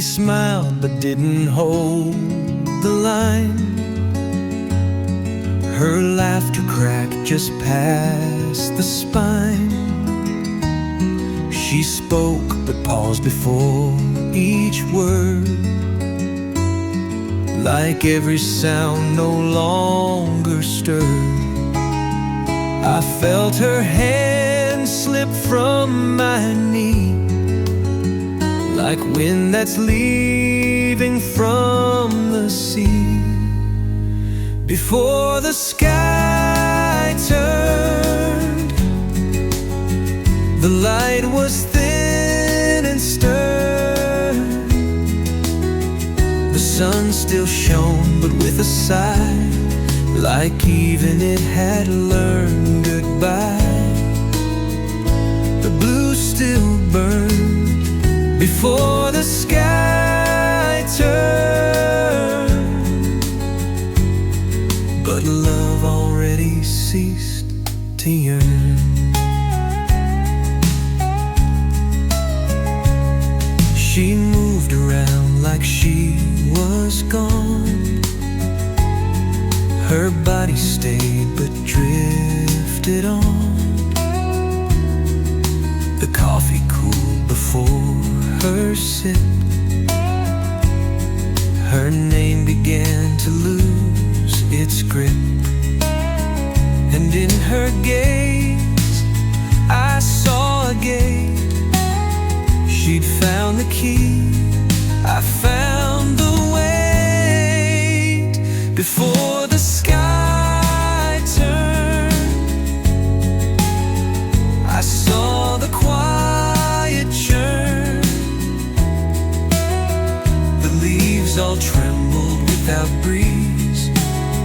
She smiled but didn't hold the line. Her laughter cracked just past the spine. She spoke but paused before each word, like every sound no longer stirred. I felt her hand slip from my knee, like wind that's leaving from the sea. Before the sky turned, the light was thin and stern. The sun still shone, but with a sigh, like even it had learned goodbye. The blue still burned before the sky turned, but love already ceased to yearn. She moved around like she was gone. Her body stayed but drifted on. The coffee cooled before her sip. Her name began to lose its grip, and in her gaze I saw a gate. She'd found the key, I found the way. Before the sky turned, I saw the quiet churn. The leaves all trembled without breeze.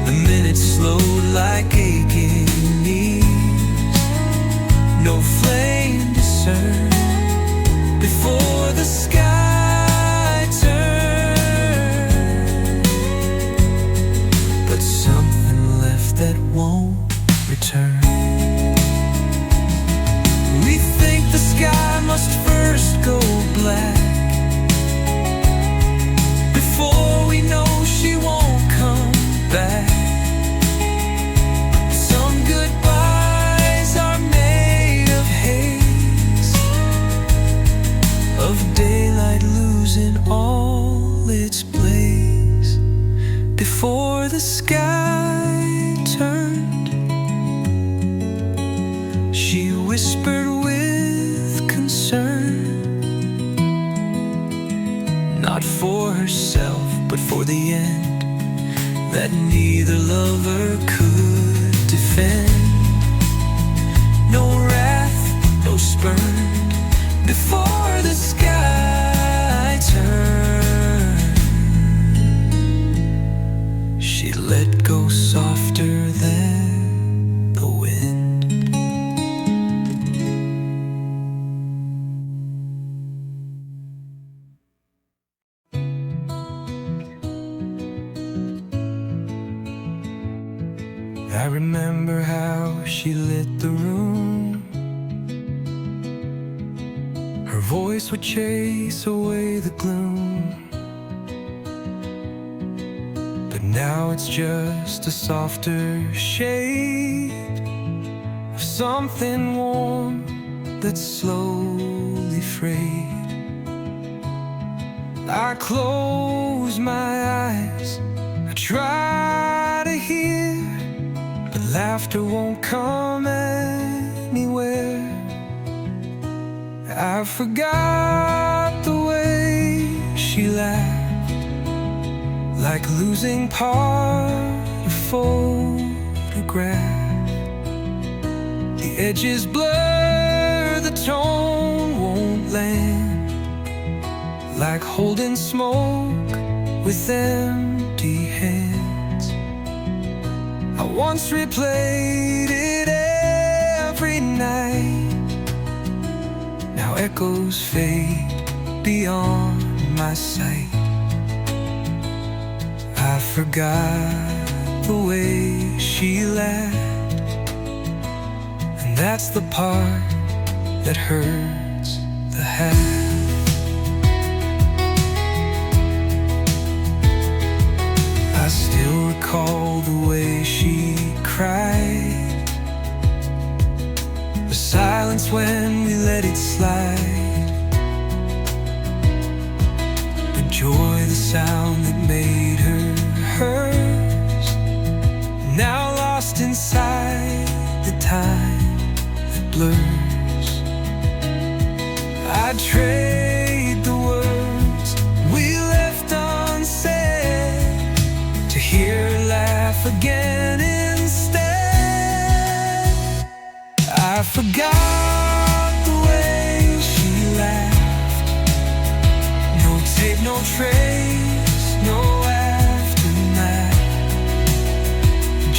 The minutes slowed like aching knees. No flame discerned. Before the sky turned, but something left that won't return. We think the sky must first go black before we know she won't come back. Some goodbyes are made of haze, of daylight losing all its blaze. Before the sky turned, she whispered with concern, not for herself but for the end that neither lover could defend. No wrath, no spurn. Before the sky turned, she let go softer than the wind. I remember how she lit the room. Her voice would chase away the gloom, but now it's just a softer shade of something warm that's slowly frayed. I close my eyes, I try to hear, but laughter won't come anywhere. I forgot the way she laughed, like losing part of photograph. The edges blur, the tone won't land, like holding smoke with empty hands. I once replayed it every night. Now echoes fade beyond my sight. I forgot the way she laughed, and that's the part that hurts the half. slide. Enjoy the sound that made her hers, now lost inside the time that blurs. I'd trade the words we left unsaid to hear her laugh again instead. I forgot the way she laughed. No tape, no trace, no aftermath.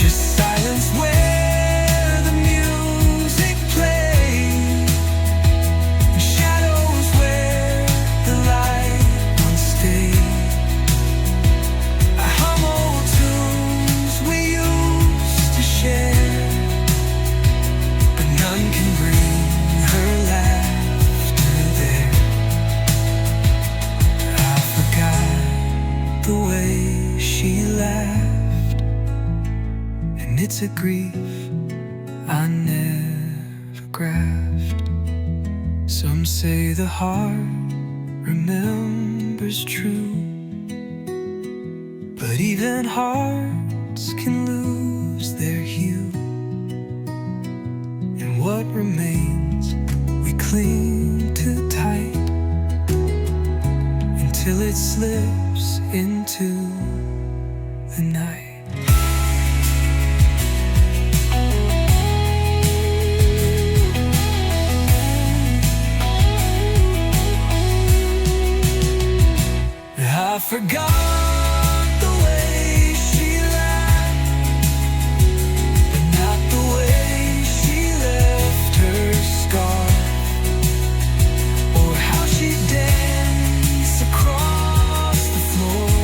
Just silence where the music played, and shadows where the light once stayed. I hum old tunes we used to share, but none can bring her laughter there. I forgot the way she laughed, and it's a grief I never grasped. Some say the heart remembers true, but even hearts can lose their hue. And what remains we cling to tight until it slips into the night. I forgot the way she laughed, but not the way she left her scar, or how she danced across the floor,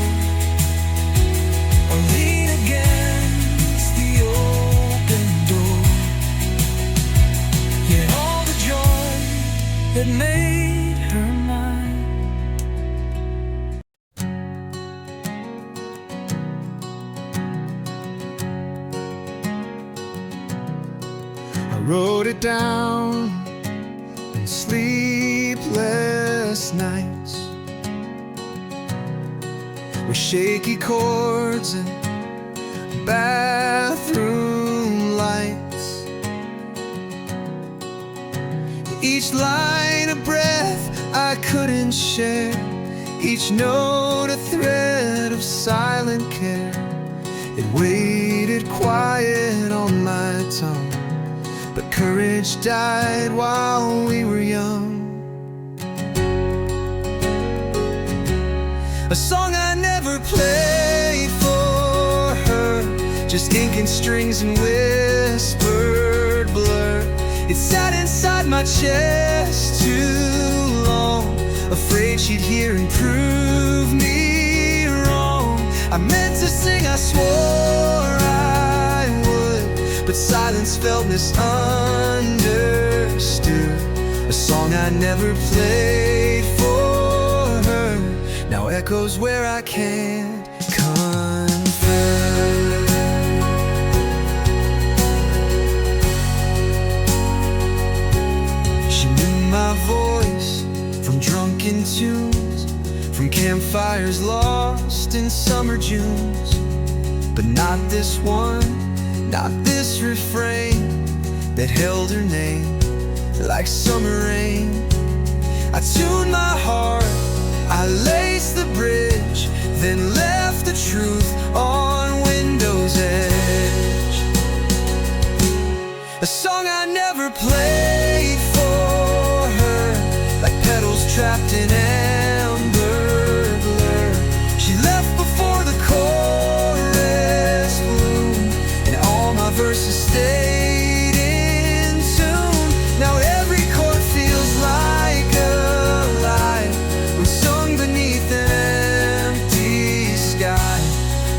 or lean against the open door. Yet all the joy that made her mine. I wrote it down in sleepless nights, with shaky chords and bathroom lights. Each line a breath I couldn't share, each note a thread of silent care. It waited quiet on my tongue, but courage died while we were young. A song I never played for her, just ink and strings and whispered blur. It sat inside my chest too long, afraid she'd hear and prove me wrong. I meant to sing, I swore I would, but silence felt misunderstood. A song I never played for her now echoes where I can't confess. She knew my voice from drunken tunes, from campfires lost in summer Junes, but not this one, not this refrain that held her name like summer rain. I tuned my heart, I laced the bridge, then left the truth on window's edge. A song I never played for her, like petals trapped in amber blur. She left before the chorus bloomed, and all my verses stayed in tune. Now every chord feels like alive when sung beneath an empty sky.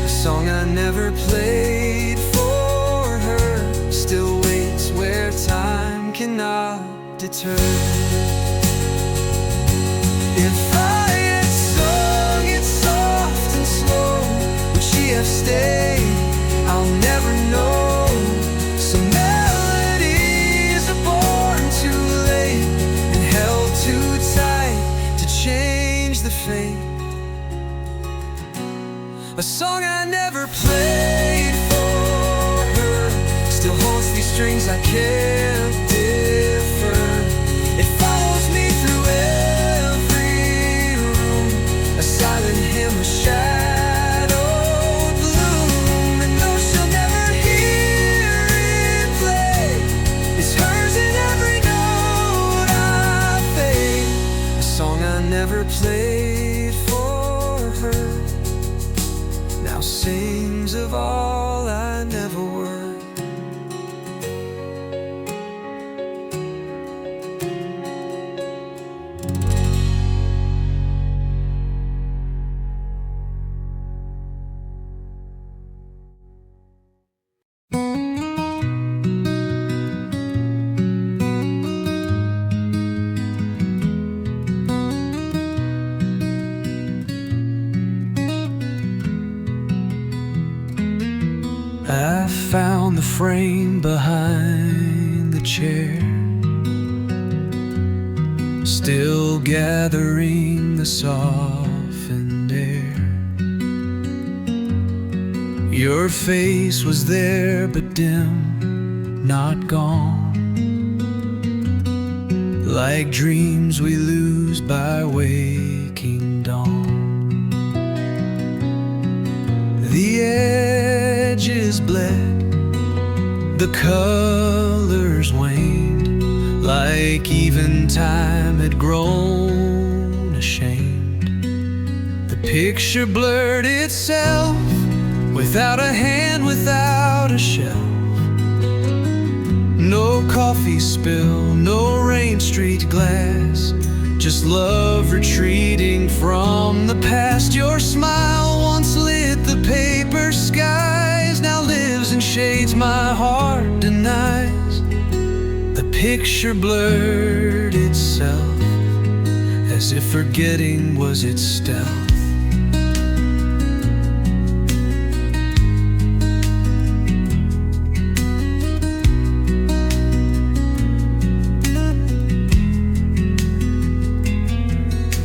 A song I never played for her still waits where time cannot deter. If I had sung it soft and slow, would she have stayed? I'll never know. Some melodies are born too late and held A song I never played for her still haunts these strings I can't differ. It follows me through every room, a silent hymn, a shadowed bloom. And though she'll never hear it play, it's hers in every note I fade. A song I never played for her now sings of all I never were. I found the frame behind the chair, still gathering the softened air. Your face was there but dim, not gone, like dreams we lose by waking dawn. The edges bled, the colors waned, like even time had grown ashamed. The picture blurred itself, without a hand, without a shelf. No coffee spill, no Rain Street glass, just love retreating from the past. Your smile once lit the paper skies, now lives in shades my heart denies. The picture blurred itself, as if forgetting was its stealth.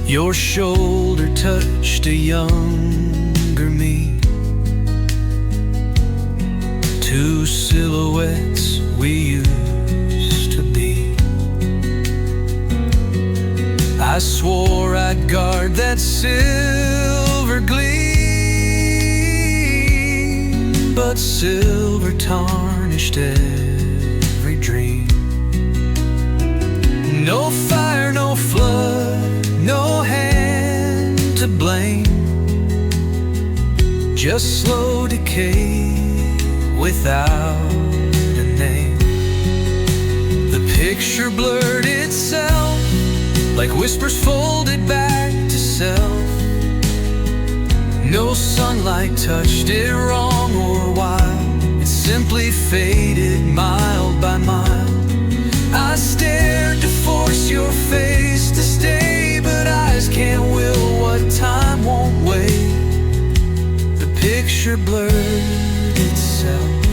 Your shoulder touched a younger me, two silhouettes we used to be. I swore I'd guard that silver gleam, but silver tarnished every dream. No fire, no flood, no hand to blame, just slow decay without a name. The picture blurred itself, like whispers folded back to self. No sunlight touched it wrong or wild, it simply faded mile by mile. I stared to force your face to stay, but eyes can't will what time won't wait. The picture blurred itself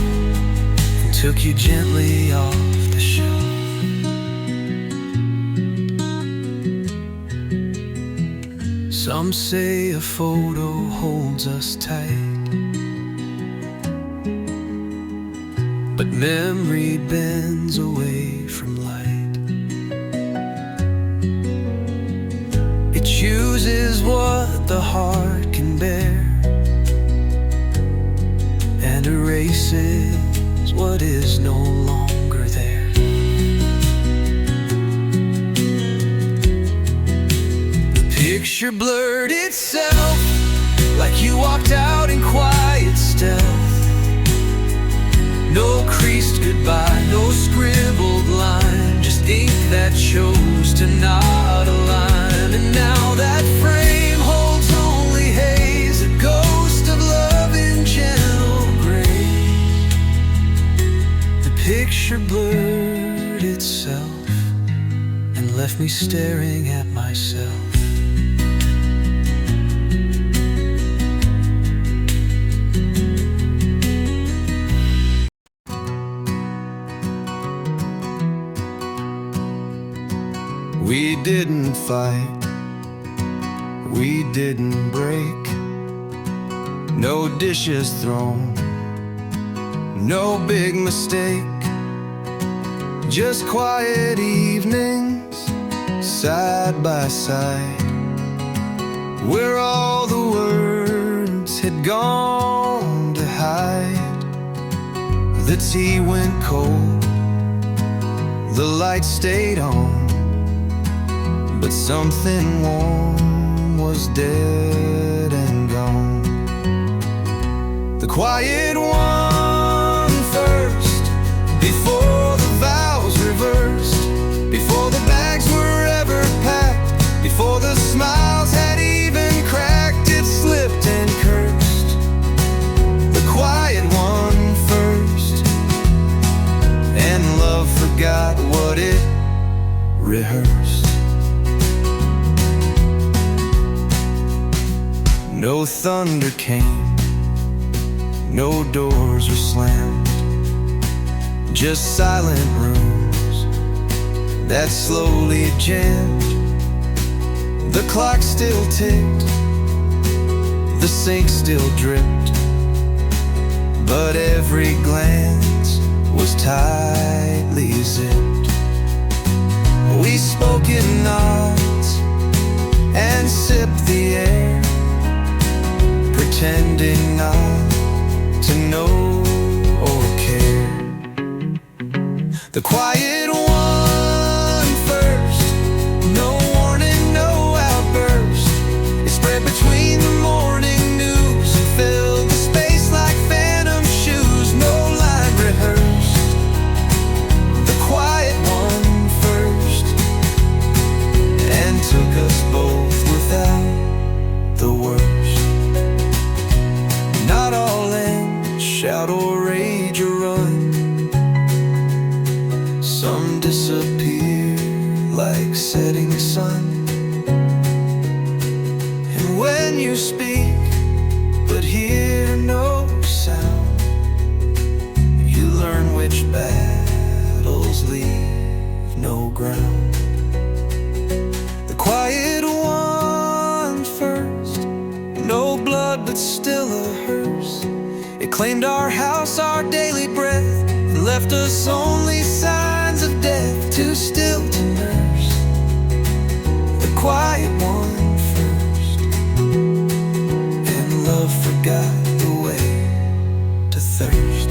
and took you gently off the shelf. Some say a photo holds us tight, but memory bends away from light. It chooses what the heart can bear and erases what is no longer there. The picture blurred itself, like you walked out in quiet stealth. No creased goodbye, no scribbled line, just ink that chose to not align. And now that frame holds only haze, a ghost of love in gentle grace. The picture blurred itself and left me staring at myself. We didn't fight, we didn't break, no dishes thrown, no big mistake, just quiet evenings side by side, where all the words had gone to hide. The tea went cold, the light stayed on, but something warm was dead and gone. The quiet one first, before the vows reversed, before the bags were ever packed, before the smiles had even cracked, it slipped and cursed. The quiet one first, and love forgot what it rehearsed. No thunder came, no doors were slammed, just silent rooms that slowly jammed. The clock still ticked, the sink still dripped, but every glance was tightly zipped. We spoke in nods and sipped the air, pretending not to know or care. The quiet one first, no warning, no outburst. It spread between the morning news and filled the space like phantom shoes, no line rehearsed. The quiet one first, and took us both without the worst. Not all end, shout or rage or run. Some disappear like setting sun. And when you speak but hear no sound, you learn which battles leave no ground. The quiet one first, no blood but still a hearse. It claimed our house, our daily breath, and left us only signs of death, too still to nurse. The quiet one first, and love forgot the way to thirst.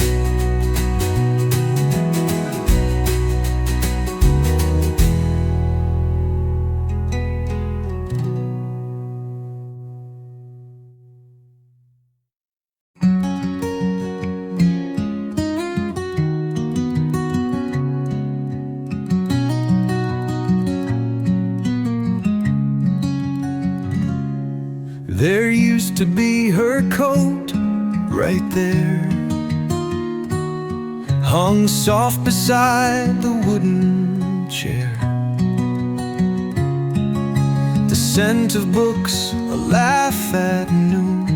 There used to be her coat right there, hung soft beside the wooden chair. The scent of books, a laugh at noon,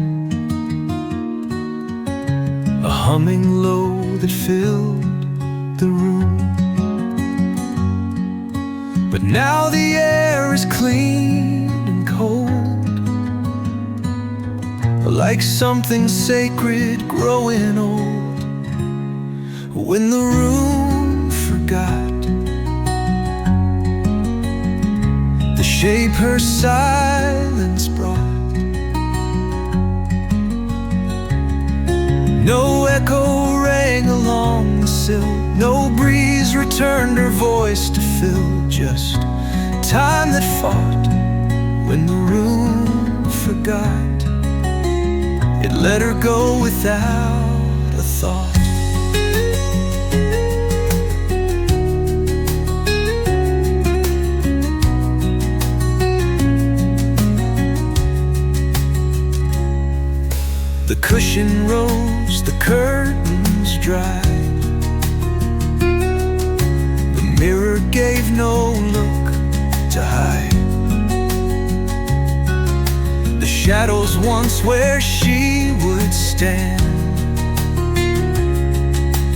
a humming low that filled the room. But now the air is clean and cold, like something sacred growing old. When the room forgot the shape her silence brought, no echo rang along the sill, no breeze returned her voice to fill, just time that fought. When the room forgot, it let her go without a thought. The cushion rose, the curtains dried, the mirror gave no look to hide. The shadows once where she would stand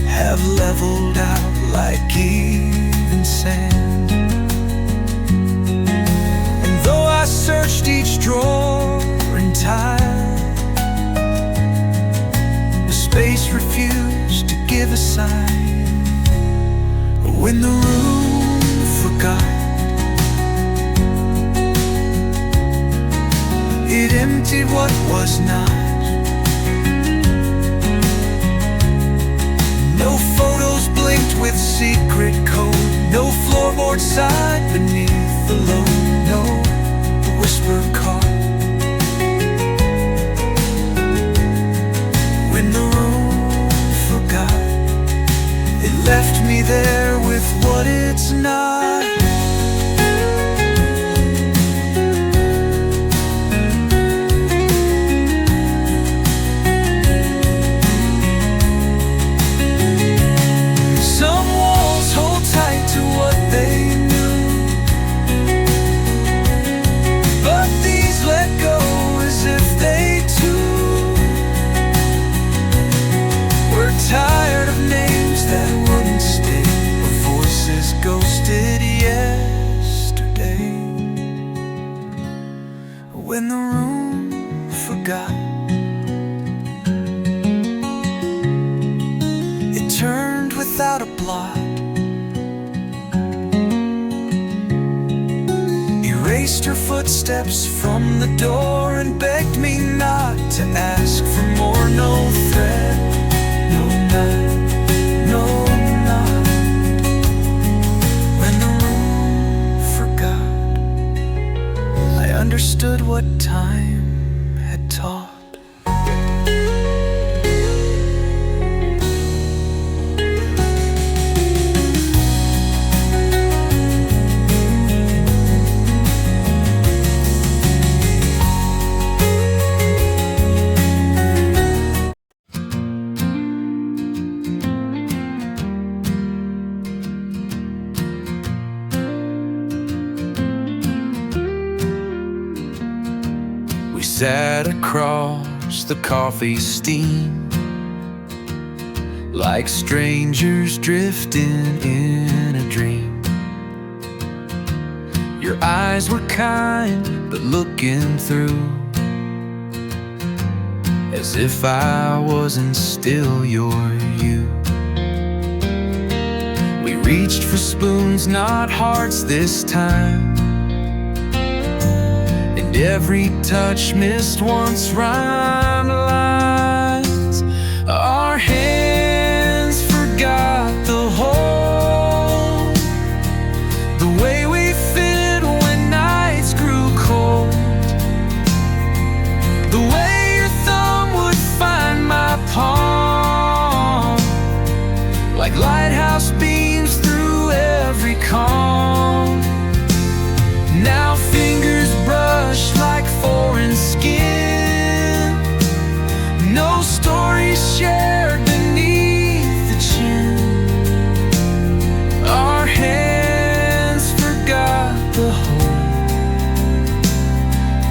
have leveled out like even sand. And though I searched each drawer in time, space refused to give a sign. When the room forgot, it emptied what was not. No photos blinked with secret code. No floorboard sighed beneath the load. No whisper caught. When the room forgot, it left me there with what it's not. Some walls hold tight to what they knew, but these let go as if they too were tired of names that wouldn't stay, of voices ghosted yesterday. When the room forgot, it turned without a blot, erased her footsteps from the door and begged me not to ask for more. No threat, no knot, no knot. When the room forgot, I understood what time had taught. We sat across the coffee steam, like strangers drifting in a dream. Your eyes were kind, but looking through, as if I wasn't still your you. We reached for spoons, not hearts this time, and every touch missed once rhymed lines. Our hands forgot the hold, the way we fit when nights grew cold, the way your thumb would find my palm, like lighthouse beams through every calm. Now fingers brush like foreign skin, no stories shared beneath the chin. Our hands forgot the whole,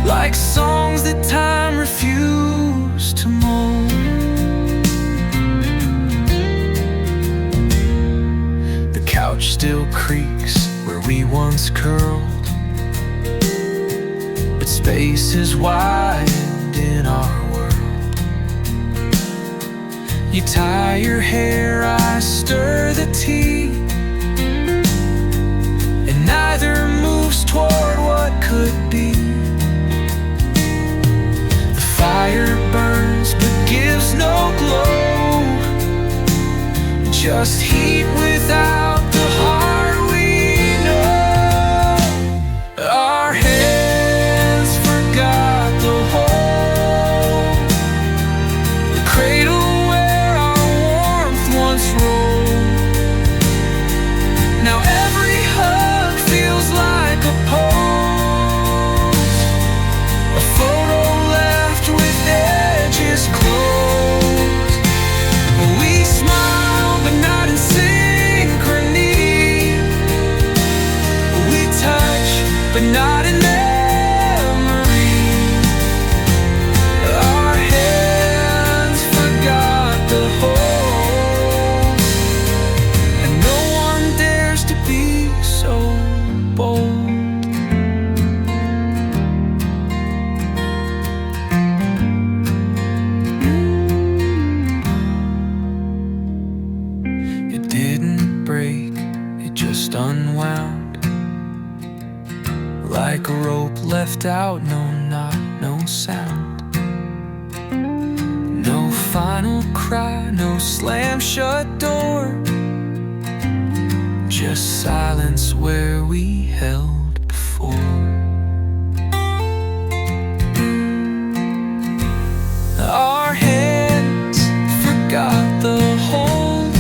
like songs that time refused to mold. The couch still creaks where we once curled, but space is widened in our world. You tie your hair, I stir the tea, and neither moves toward what could be. The fire burns but gives no glow, just heat without the heart we know. Our hands forgot the hole, the cradle where our warmth once rolled. Now every hug feels like a pose, a photo left with edges closed. We smile but not in sync. like a rope left out, no knot, no sound. No final cry, no slam shut door, just silence where we held before. Our hands forgot the hold,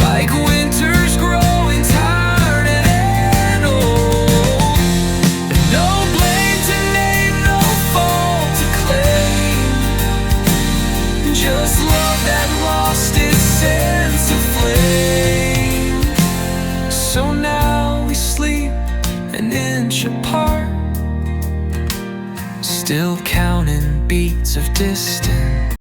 like winter's growing tired and old. No blame to name, no fault to claim, just love that lost its sense of flame. So now we sleep an inch apart, still counting beats of distance.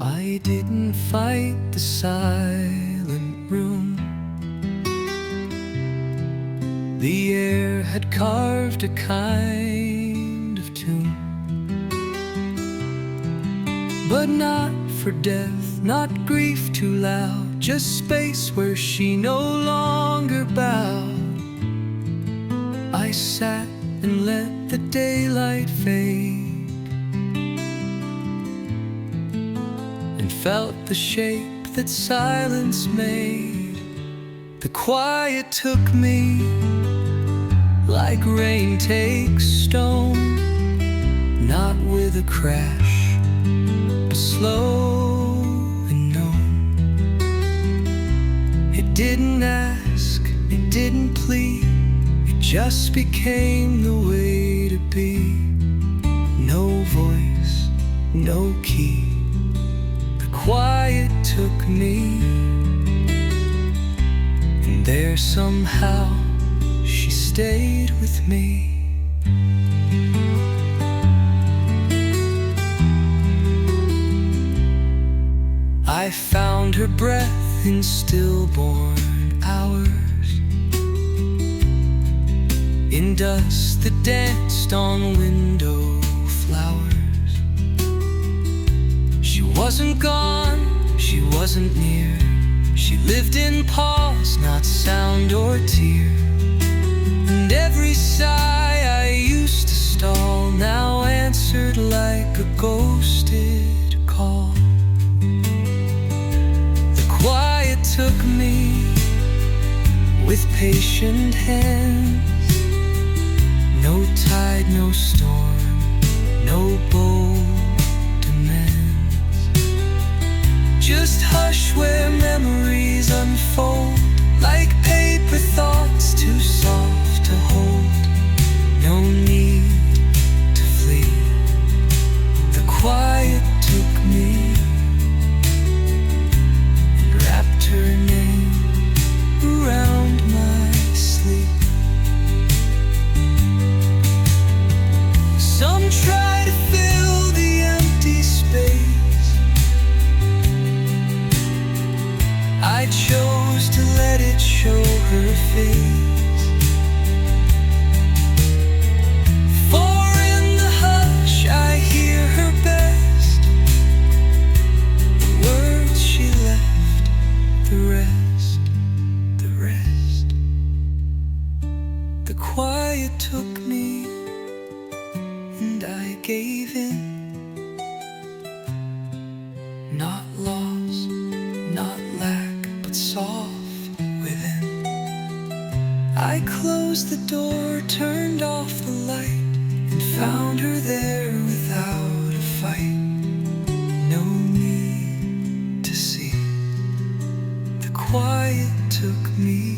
I didn't fight the silent room. The air had carved a kind of tune, but not for death, not grief too loud, just space where she no longer bowed. I sat and let the daylight fade, and felt the shape that silence made. The quiet took me like rain takes stone, not with a crash, but slow and known. It didn't ask, it didn't plead, it just became the way to be. No voice, no key, the quiet took me, and there somehow she stayed with me. I found her breath in stillborn hours, in dust that danced on window flowers. She wasn't gone, she wasn't near, she lived in pause, not sound or tear. And every sigh I used to stall now answered like a ghosted call. The quiet took me with patient hands, no tide, no storm, no bold demands, just hush where memories unfold, like paper thoughts too soft to hold. No need to flee, the quiet took me and wrapped her name around my sleep. Some try to fill the empty space, I chose to let it show her face. For in the hush I hear her best, the words she left, the rest, the rest. The quiet took me and I gave in, not loss, not lack, but soft within. I closed the door, turned off the light, and found her there without a fight. No need to see, the quiet took me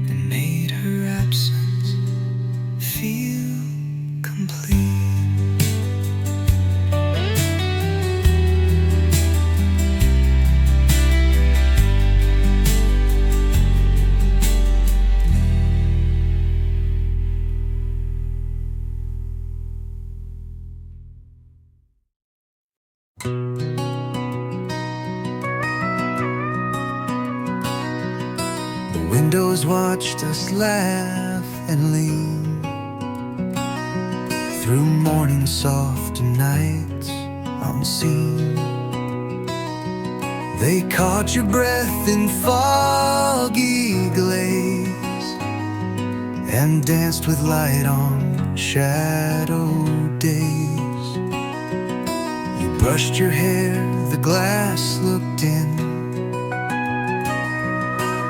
and made her absence feel complete. The windows watched us laugh and lean, through morning soft and nights unseen. They caught your breath in foggy glaze and danced with light on shadowed days. You brushed your hair, the glass looked in.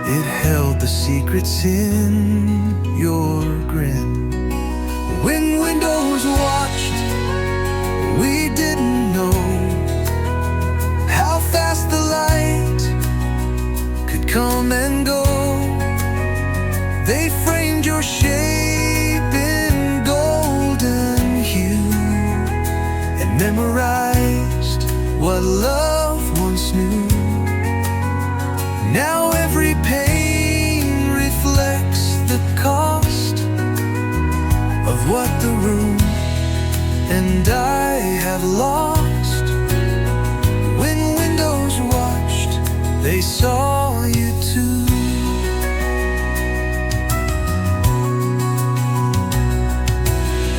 It held the secrets in your grin. When windows watched, we didn't know how fast the light could come and go. They framed your shape in golden hue and memorized what love once knew. Now every pain reflects the cost of what the room and I have lost. When windows watched, they saw you too.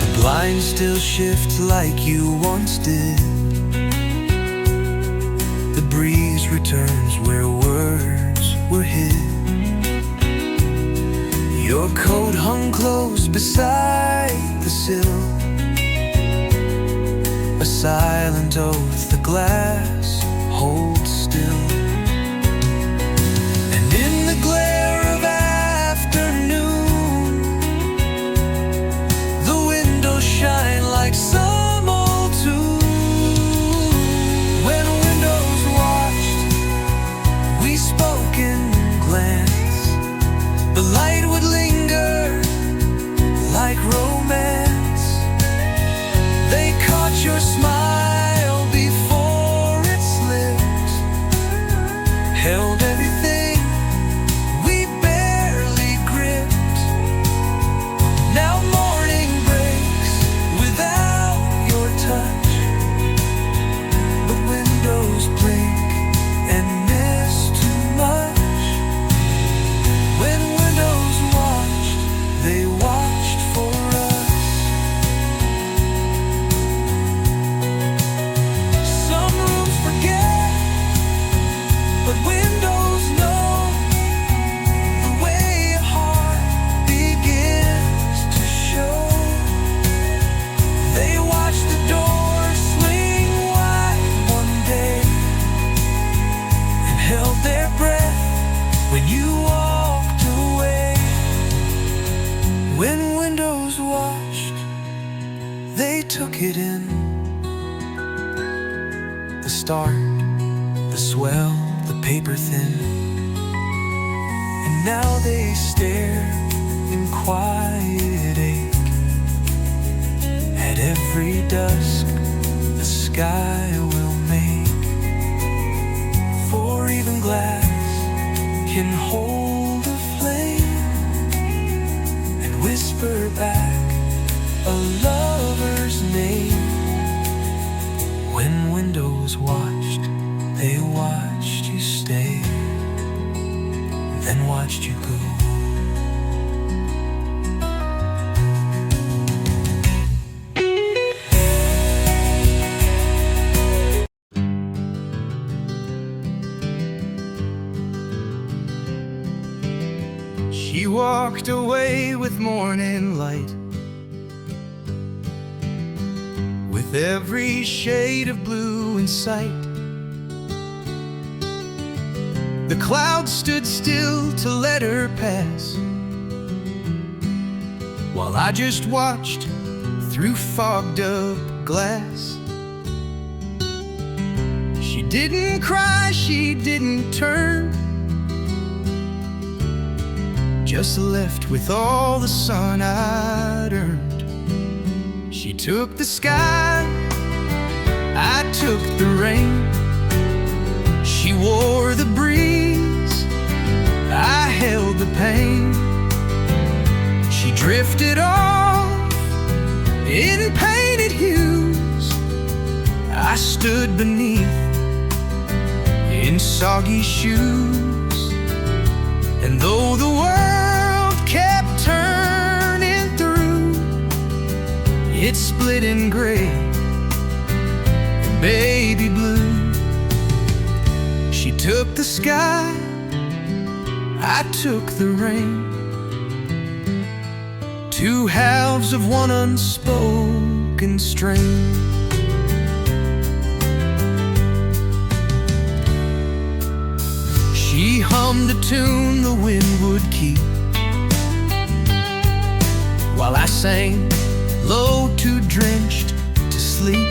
The blinds still shift like you once did. The breeze returns where words were hid. Your coat hung close beside the sill, a silent oath the glass holds still. And in the glare of afternoon, the windows shine like some old tune. When windows watched, we spoke in glance. The light would linger like romance. They caught your smile before it slipped, held everything we barely gripped. Now morning breaks without your touch, but windows blink and miss too much. When windows watched, they watched for us. Some rooms forget, but windows know the way a heart begins to show. They watched the door swing wide one day and held their breath when you walked away. When windows watched, they took it in. The start, the swell, the paper thin. And now they stare in quiet ache at every dusk the sky will make. For even glass can hold a flame and whisper back a lover's name. When windows watched, they watched you stay, then watched you go. She walked away with morning light, with every shade of blue in sight. The clouds stood still to let her pass, while I just watched through fogged up glass. She didn't cry, she didn't turn, just left with all the sun I'd earned. She took the sky, I took the rain. She wore the breeze, I held the pain. She drifted off in painted hues, I stood beneath in soggy shoes. And though the world kept turning through It split in gray and baby blue. She took the sky, I took the rain. Two halves of one unspoken strain. She hummed a tune the wind would keep, while I sang low, too drenched to sleep.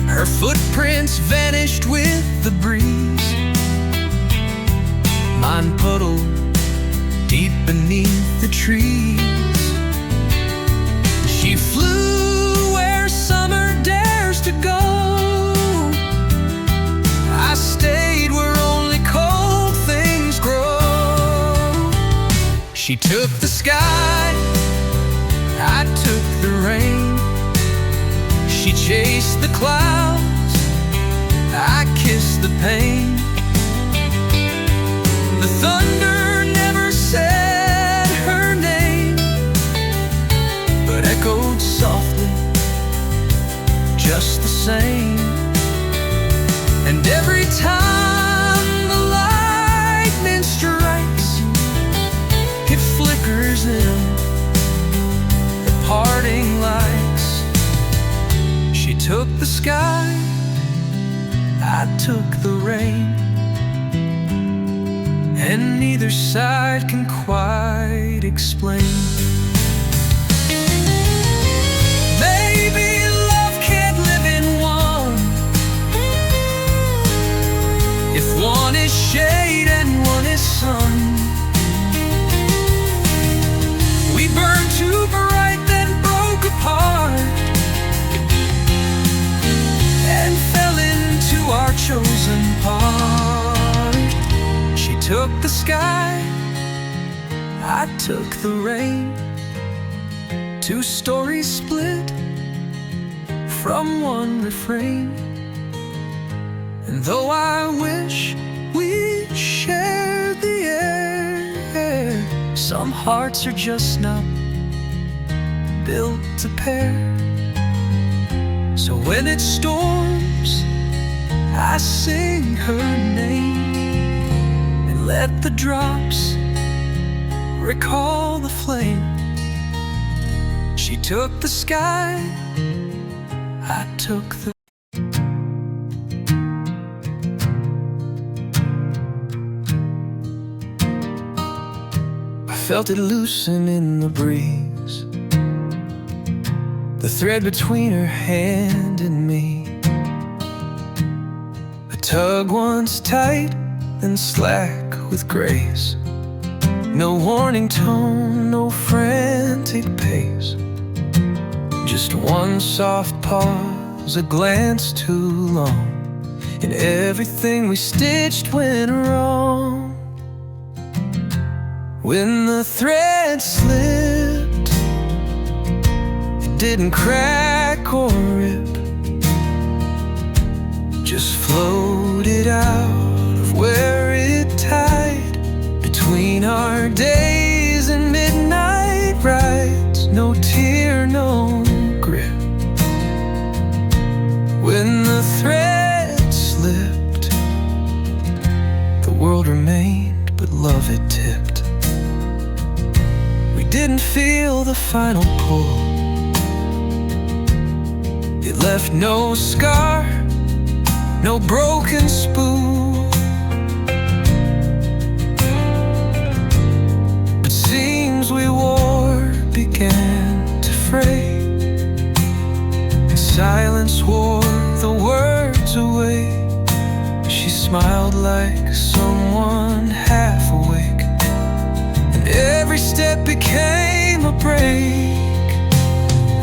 Her footprints vanished with the breeze, mine puddled deep beneath the trees. She flew where summer dares to go. I stayed where only cold things grow. She took the sky, I took the rain. She chased the clouds, I kissed the pain. The thunder never said her name, but echoed softly, just the same. And every time the lightning strikes, it flickers in the parting lights. She took the sky, I took the rain, and neither side can quite explain. Maybe love can't live in one, if one is shade and one is sun. We burned too bright, then broke apart, and fell into our chosen part. She took the sky, I took the rain. Two stories split from one refrain. And though I wish we shared the air, some hearts are just not built to pair. So when it storms, I sing her name, and let the drops recall the flame. She took the sky, I took the... I felt it loosen in the breeze, the thread between her hand and me. A tug once tight, then slack with grace. No warning tone, no frantic pace. Just one soft pause, a glance too long, and everything we stitched went wrong. When the thread slipped, it didn't crack or rip, just floated out of where it tied, between our days and midnight rides. No tear, no grip. When the thread slipped, the world remained, but love it tipped. We didn't feel the final pull, it left no scar, no broken spool. But seams we wore began to fray, and silence wore the words away. She smiled like someone half awake, and every step became a break.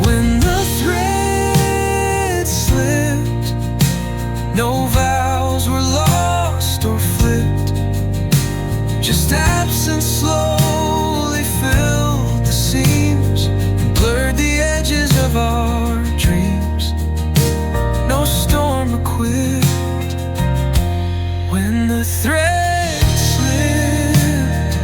When the thread slipped, no vows were lost or flipped, just absence slowly filled the seams and blurred the edges of our dreams. No storm equipped. When the thread slipped,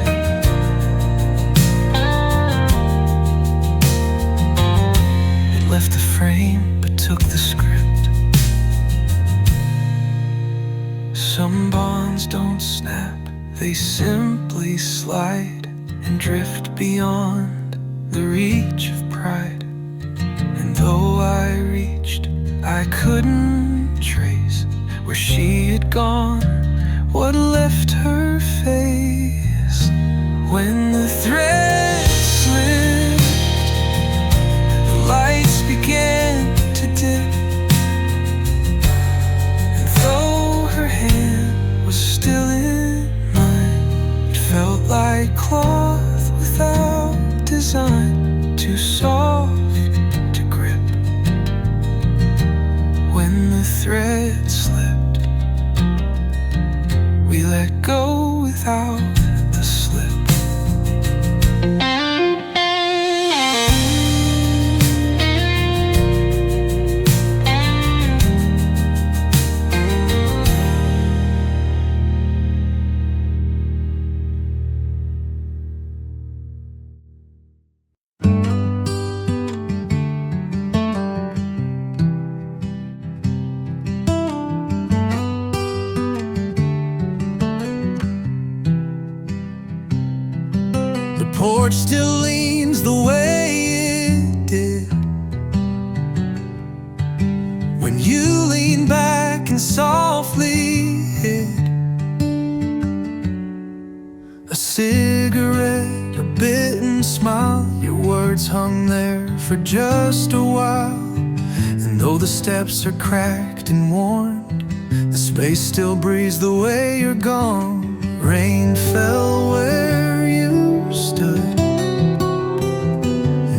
Some bonds don't snap, they simply slide and drift beyond the reach of pride. And though I reached, I couldn't trace where she had gone, what left her face. When the thread slipped, the lights began to dim, and though her hand was still in mine, it felt like cloth without design, too soft to grip. When the thread slipped, we let go without a slip. The porch still leans the way it did when you leaned back and softly hid a cigarette, a bitten smile. Your words hung there for just a while, and though the steps are cracked and worn, the space still breathes the way you're gone. Rain fell where you stood,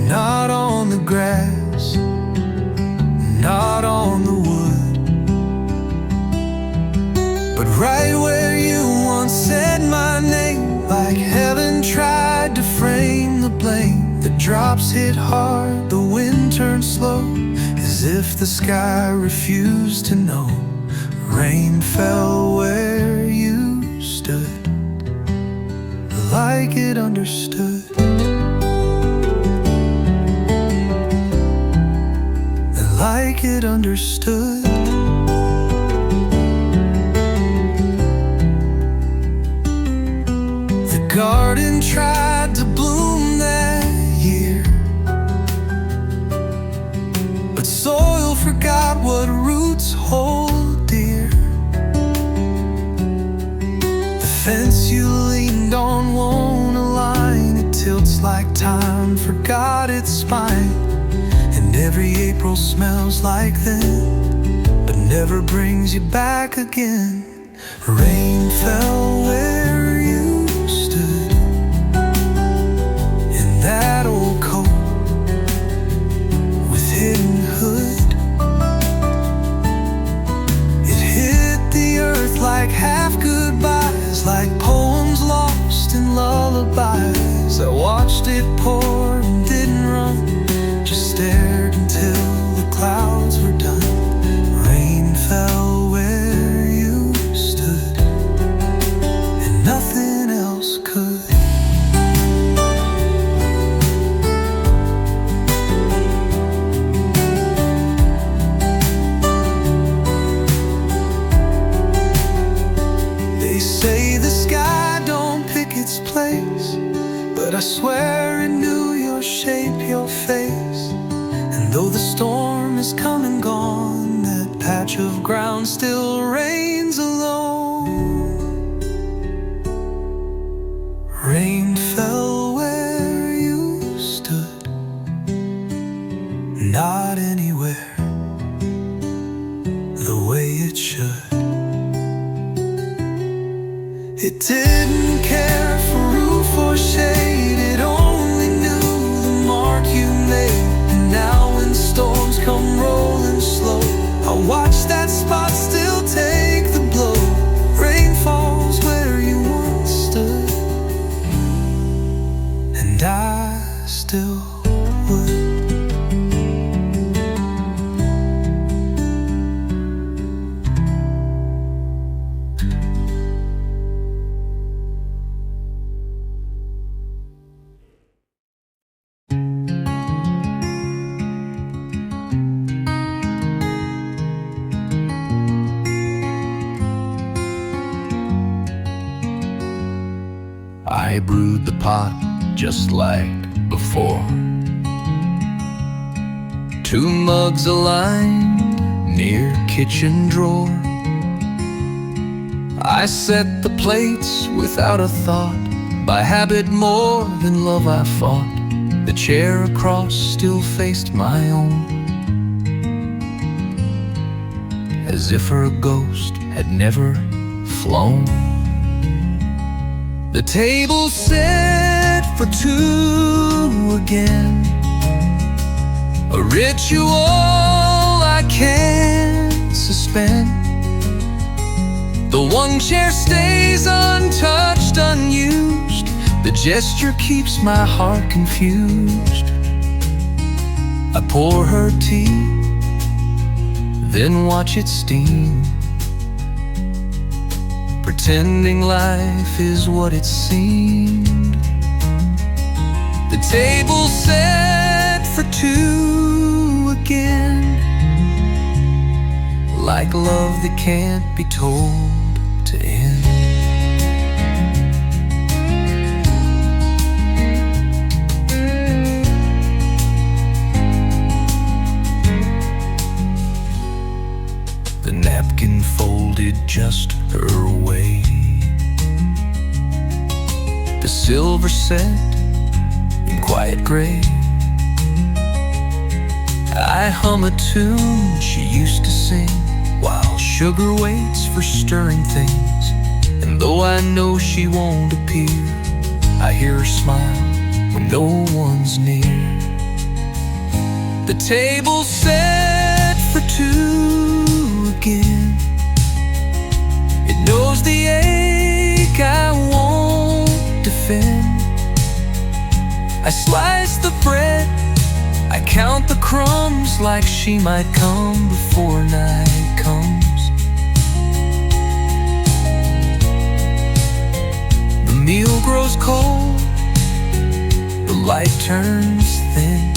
not on the grass, not on the wood, but right where you once said my name. Like heaven tried to frame the blame. The drops hit hard, the wind turned slow, as if the sky refused to know. Rain fell where you stood, like it understood, like it understood. The garden tried to bloom that year, but soil forgot what roots hold dear. The fence you leaned on won't align, it tilts like time forgot its spine. And every April smells like then, but never brings you back again. Rain fell where you stood, in that old coat with hidden hood. It hit the earth like half goodbyes, like poems lost in lullabies. I watched it pour and didn't run, just stared until the clouds were done. Rain fell where you stood, and nothing else could. They say the sky don't pick its place, but I swear it knew your shape, your face. And though the storm is come and gone, that patch of ground still reigns alone. Rain fell where you stood, not anywhere the way it should. It didn't care for roof or shade, it only knew the mark you made. And now when storms come rolling slow, I watch that spot still take the blow. Rain falls where you once stood, and I still would. I brewed the pot just like before. 2 mugs aligned near kitchen drawer. I set the plates without a thought, by habit more than love I fought. The chair across still faced my own, as if her ghost had never flown. The table set for 2 again, a ritual I can't suspend. The 1 chair stays untouched, unused. The gesture keeps my heart confused. I pour her tea, then watch it steam, pretending life is what it seemed. The table set for 2 again, like love that can't be told to end. The napkin folded just her way, the silver set in quiet gray. I hum a tune she used to sing, while sugar waits for stirring things. And though I know she won't appear, I hear her smile when no one's near. The table's set for 2 again. It knows the ache I won't defend. I slice the bread, I count the crumbs, like she might come before night comes. The meal grows cold, the light turns thin,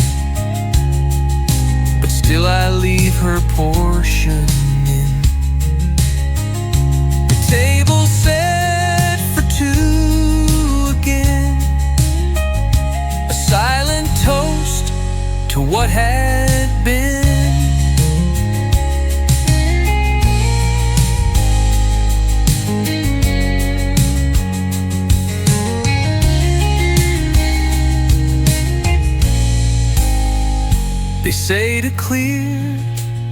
but still I leave her portion in. The table set for 2 again, a silent toast to what had been. They say to clear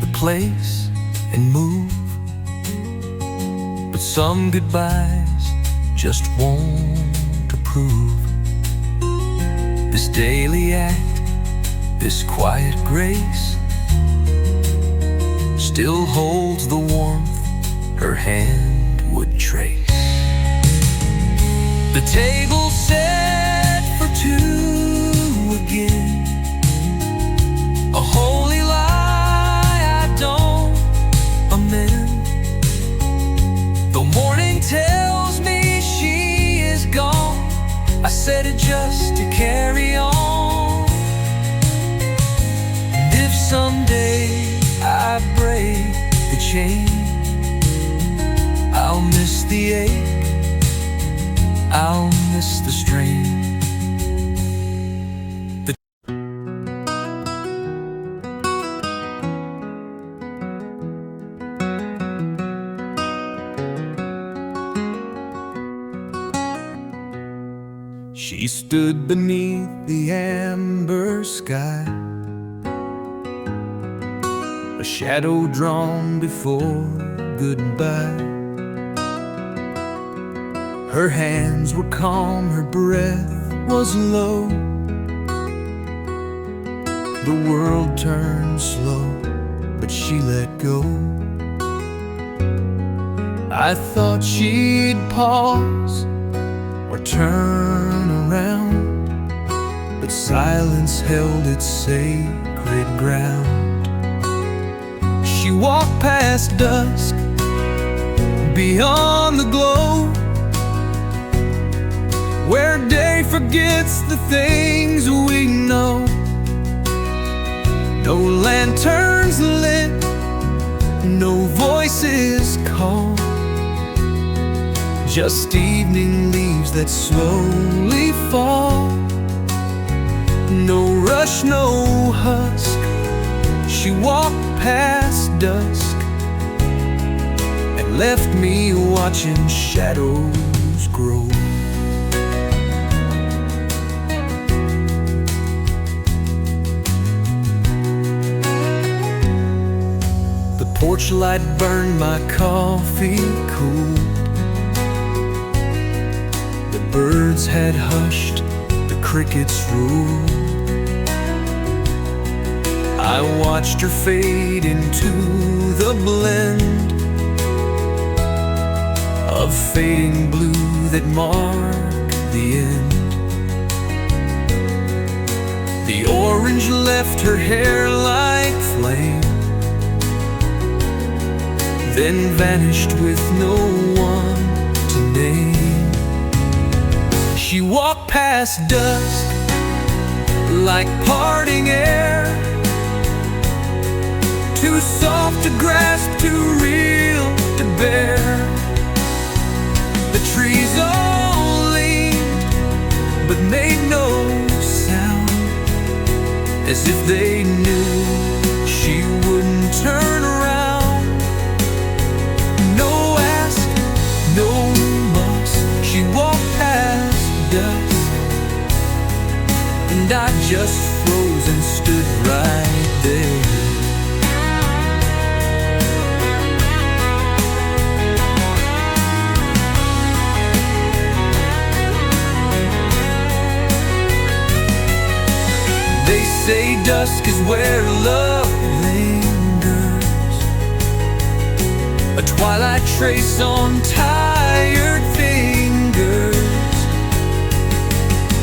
the place and move, but some goodbyes just won't approve. This daily act, this quiet grace, still holds the warmth her hand would trace. The table set for 2 again, a holy lie I don't amend. Though morning tells me she is gone, I said it just to carry on. If someday I break the chain, I'll miss the ache, I'll miss the strain. She stood beneath the amber sky, a shadow drawn before goodbye. Her hands were calm, her breath was low. The world turned slow, but she let go. I thought she'd pause or turn around, but silence held its sacred ground. She walked past dusk, beyond the glow, where day forgets the things we know. No lanterns lit, no voices call, just evening leaves that slowly fall. No rush, no husk. She walked past dusk and left me watching shadows grow. The porch light burned my coffee cool. The birds had hushed, the crickets ruled. I watched her fade into the blend of fading blue that marked the end. The orange left her hair like flame, then vanished with no one to name. She walked past dusk like parting air, too soft to grasp, too real to bear. The trees all leaned, but made no sound, as if they knew she wouldn't turn around. No ask, no must. She walked past dusk, and I just froze and stood right there. They say dusk is where love lingers, a twilight trace on tired fingers.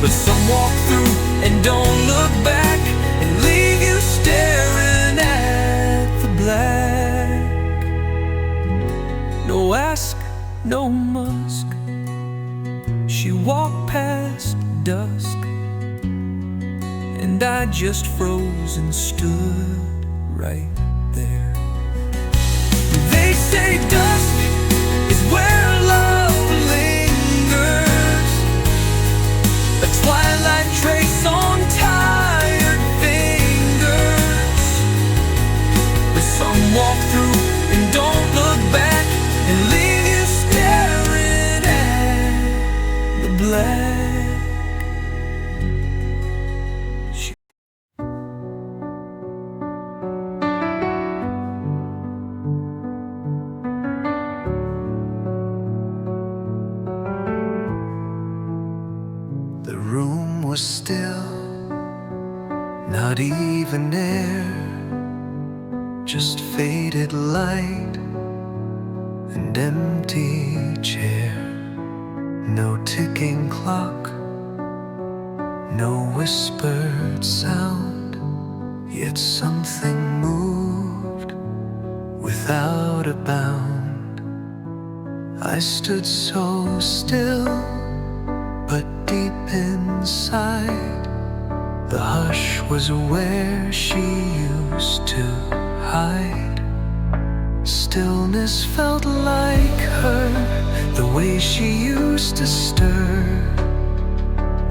But some walk through and don't look back, and leave you staring at the black. No ask, no musk. She walked past dusk, and I just froze and stood right there. They say dusk is where love lingers, a twilight trace on tired fingers. But some walk through and don't look back, and leave you staring at the black. The room was still, not even air, just faded light and empty chair. No ticking clock, no whispered sound, yet something moved without a bound. I stood so still, but deep inside, the hush was where she used to hide. Stillness felt like her, the way she used to stir,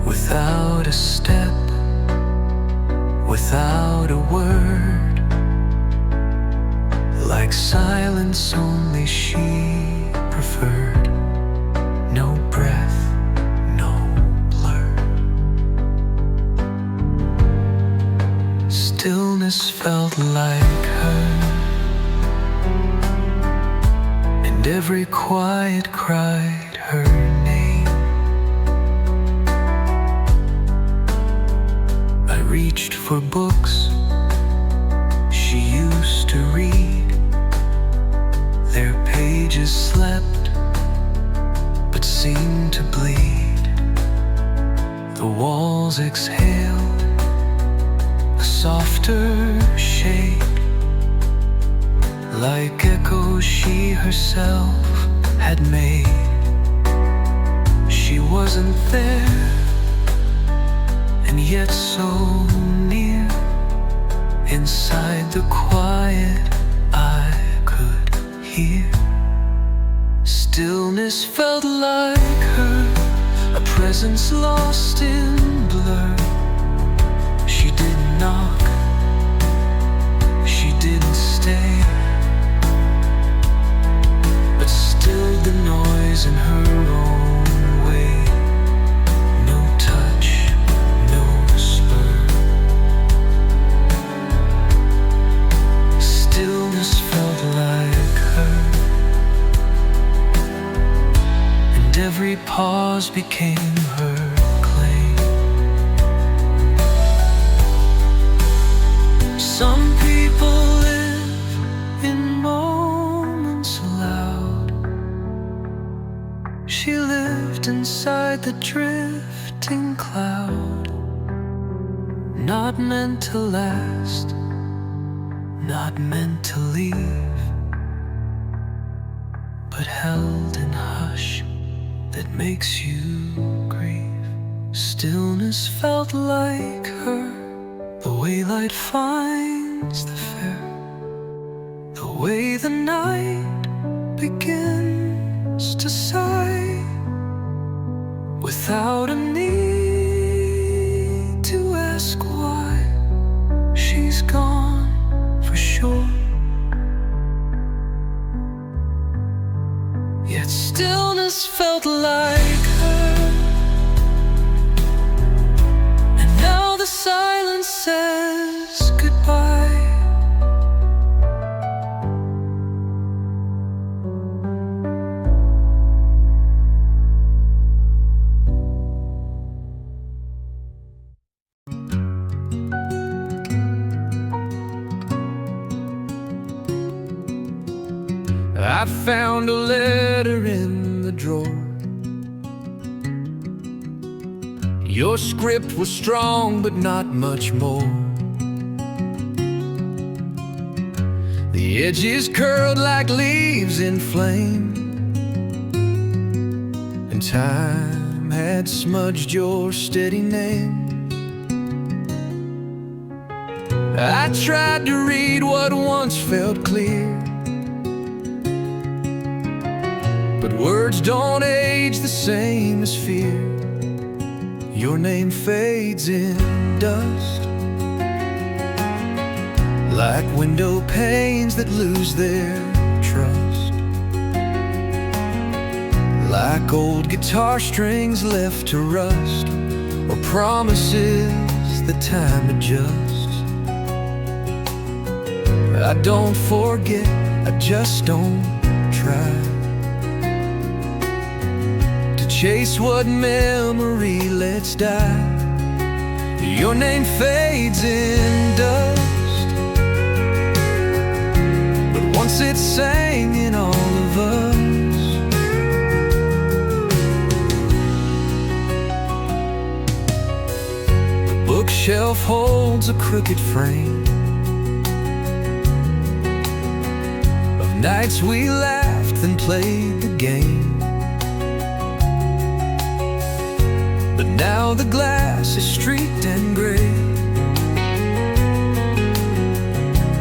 without a step, without a word, like silence only she preferred. No breath, no blur. Stillness felt like her, and every quiet cried her name. I reached for books she used to read. Their pages slept, but seemed to bleed. The walls exhaled a softer shade, like echoes she herself had made. She wasn't there, and yet so near. Inside the quiet I could hear. Stillness Stillness felt like her, a presence lost in blur. She didn't knock, she didn't stay, but stilled the noise in her own way. No touch, no spur. Stillness felt like her, and every pause became her claim. Some people live in moments aloud. She lived inside the drifting cloud, not meant to last, not meant to leave, but held in hush that makes you grieve. Stillness felt like her, the way light finds the fair, the way the night begins to sigh, without a need to ask why. She's gone for sure, yet stillness felt like her. And now the silence says goodbye. I found a letter in the drawer. Your script was strong, but not much more. The edges curled like leaves in flame, and time had smudged your steady name. I tried to read what once felt clear, but words don't age the same as fear. Your name fades in dust, like window panes that lose their trust, like old guitar strings left to rust, or promises that time adjusts. I don't forget, I just don't try chase what memory lets die. Your name fades in dust, but once it sang in all of us. The bookshelf holds a crooked frame of nights we laughed and played the game. Now the glass is streaked and gray.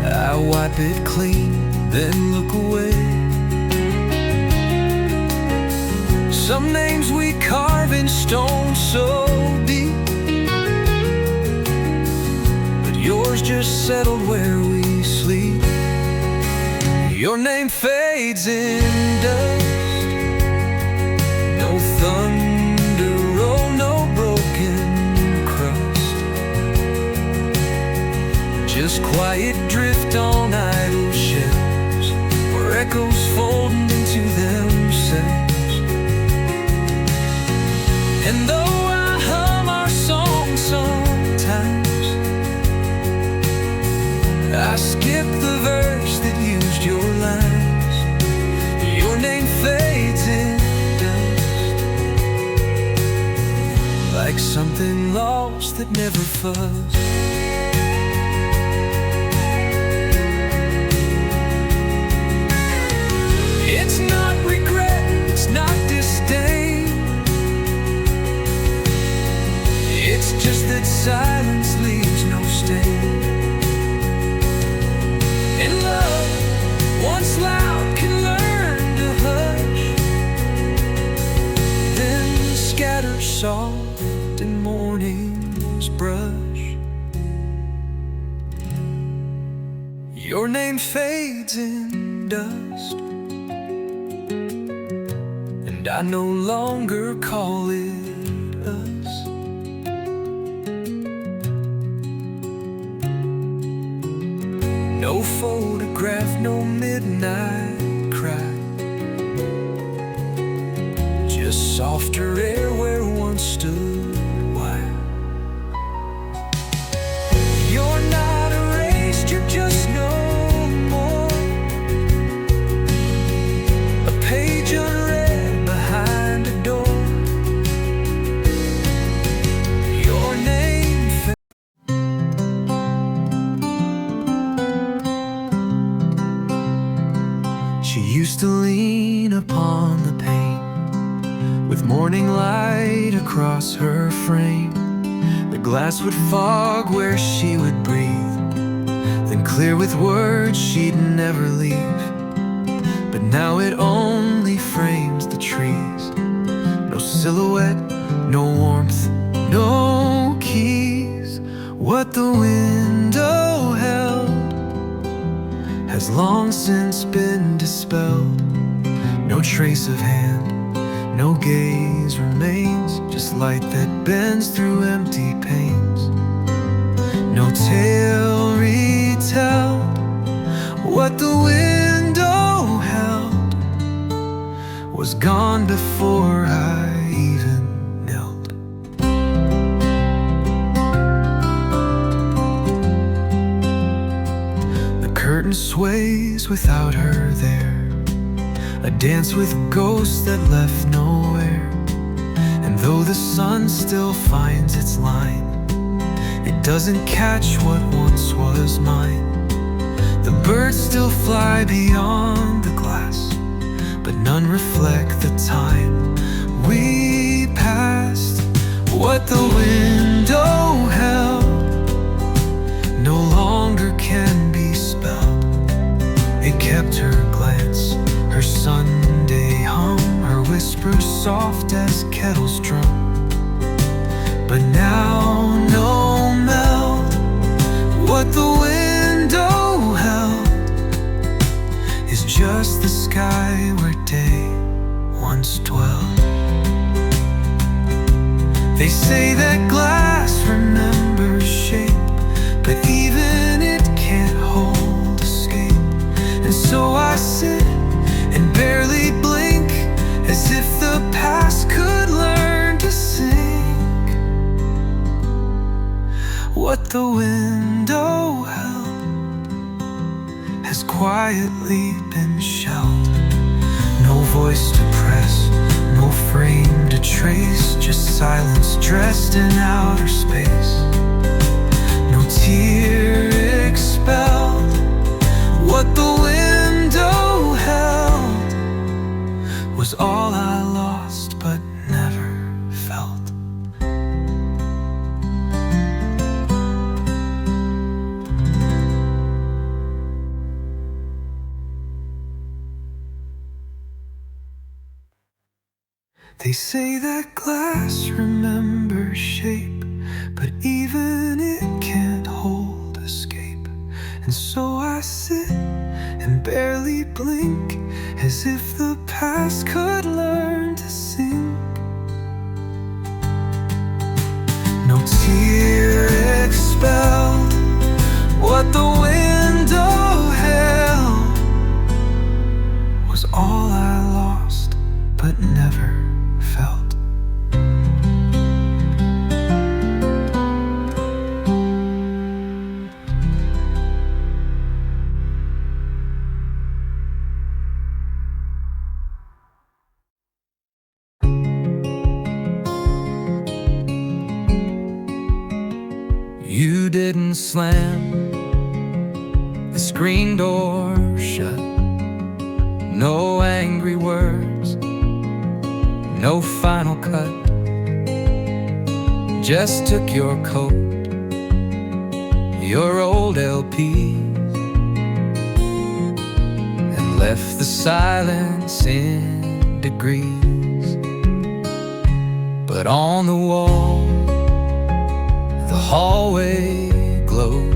I wipe it clean, then look away. Some names we carve in stone so deep, but yours just settled where we sleep. Your name fades in dust, no thunder roll, no just quiet drift on idle shelves, where echoes folding into themselves. And though I hum our song sometimes, I skip the verse that used your lines. Your name fades in dust, like something lost that never fussed. It's not regret, it's not disdain. It's just that silence leaves no stain. And love, once loud, can learn to hush. Your name fades in dust, and I no longer call it us. No photograph, no midnight cry, just softer air where once stood wire. You're not erased, you're just no more, a page unread behind a door. Your name She used to lean upon the pane, with morning light across her frame. The glass would fog where she would breathe, then clear with words she'd never leave. But now it only frames the trees. No silhouette, no warmth, no keys. What the window held has long since been dispelled. No trace of hand, no gaze remains, just light that bends through empty panes. No tale retelled, what the window held was gone before I even knelt. The curtain sways without her there, a dance with ghosts that left nowhere. And though the sun still finds its line, it doesn't catch what once was mine. The birds still fly beyond the glass, but none reflect the time we passed. What the window held no longer can be spelled. It kept her glance, her Sunday hum, her whispers soft as kettles drum. But now no meld, what the window held is just the sky where day once dwelled. They say that glass remembers shape, but even it can't hold escape. And so I sit and barely blink, as if the past could learn to sing. What the window held has quietly been shelled. No voice to press, no frame to trace, just silence dressed in outer space. No tear expelled, what the window held was all I lost but never felt. They say that glass remembers shape, but even it can't hold escape. And so I sit and barely blink, as if the past could learn to sink. No tear expelled, what the window held was all I lost but never felt. You didn't slam the screen door shut. No angry words, no final cut. Just took your coat, your old LPs, and left the silence in degrees. But on the wall, the hallway glowed,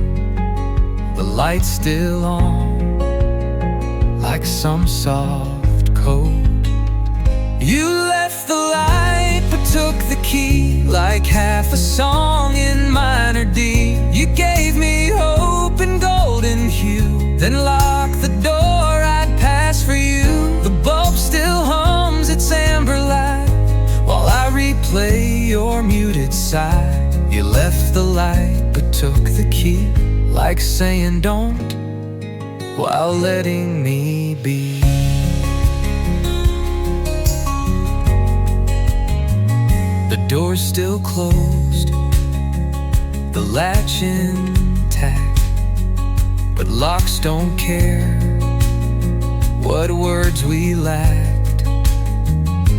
the light's still on, like some soft code. You left the light but took the key, like half a song in minor D. You gave me hope in golden hue, then locked the door I'd pass for you. The bulb still hums its amber light while I replay your muted sigh. You left the light but took the key, like saying don't, while letting me be. The door's still closed, the latch intact, but locks don't care what words we lacked.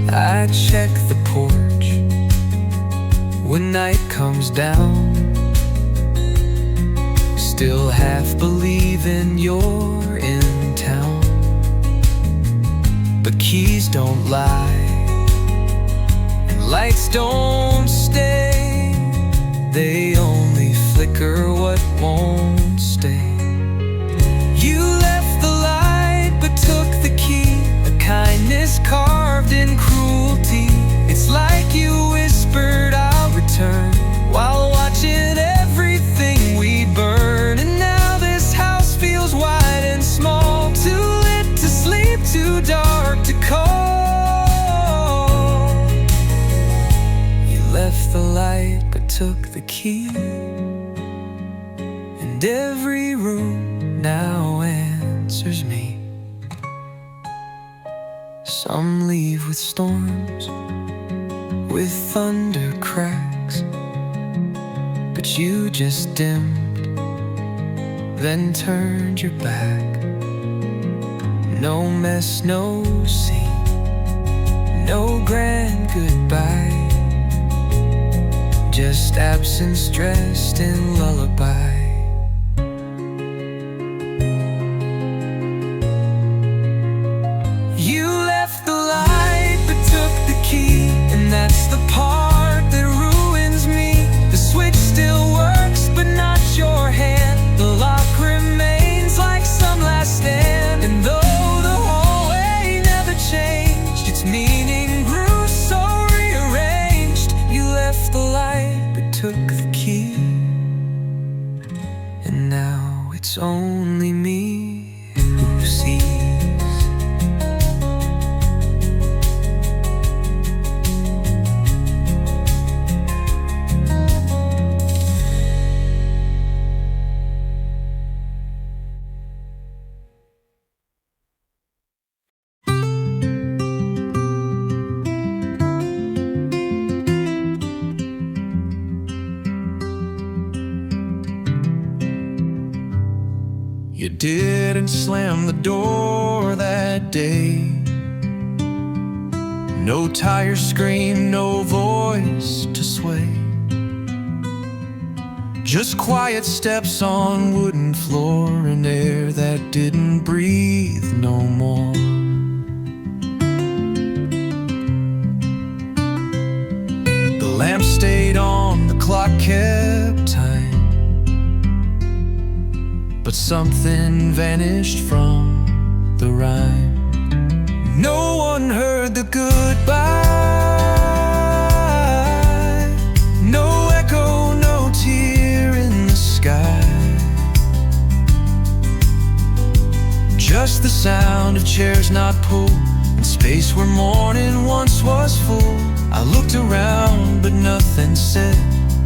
I check the porch when night comes down, still half believing you're in town. But keys don't lie, and lights don't stay, they only flicker what won't stay. You left the light but took the key, a kindness carved in cruelty. It's like you whispered I'll return, while watching everything we burn. And now this house feels wide and small, too lit to sleep, too dark to call. You left the light but took the key, and every room now answers me. Some leave with storms, with thunder cracks, but you just dimmed, then turned your back. No mess, no scene, no grand goodbye, just absence dressed in lullaby. You left the light but took the key, and that's the part that ruins me. The switch still works but not your hand, the lock remains like some last stand. And though the hallway never changed, its meaning grew so rearranged. You left the light but took the key, and now it's only me who sees. You didn't slam the door that day, no tire scream, no voice to sway, just quiet steps on wooden floor and air that didn't breathe no more. The lamp stayed on, the clock kept time, but something vanished from the rhyme. No one heard the goodbye, no echo, no tear in the sky, just the sound of chairs not pulled in space where morning once was full. I looked around but nothing said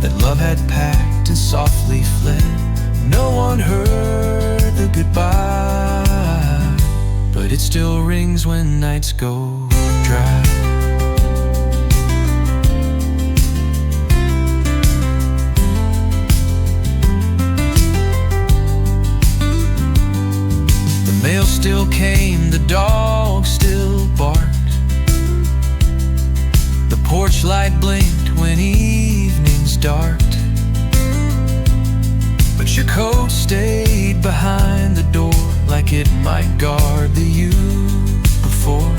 that love had packed and softly fled. No one heard the goodbye, but it still rings when nights go dry. The mail still came, the dog still barked, the porch light blinked when evenings darked, but your coat stayed behind the door like it might guard the you before.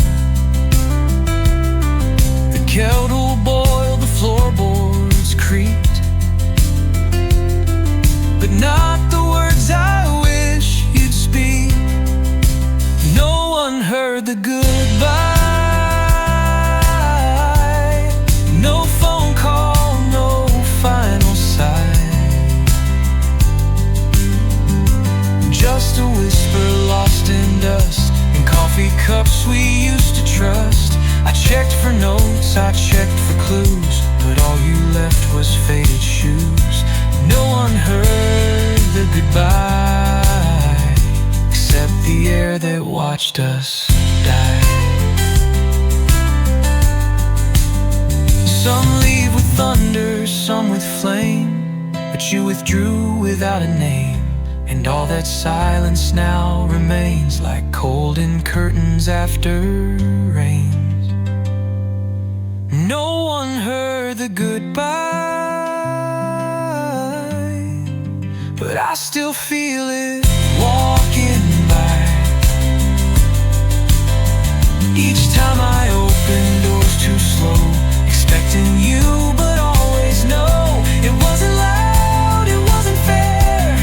The kettle boiled, the creaked, but not the words I wish house I checked for clues, but all you left was faded shoes. No one heard the goodbye, except the air that watched us die. Some leave with thunder, some with flame, but you withdrew without a name. And all that silence now remains, like cold-in curtains after rains. No one heard the goodbye, but I still feel it walking by. Each time I open doors too slow, expecting you but always know it wasn't loud, it wasn't fair.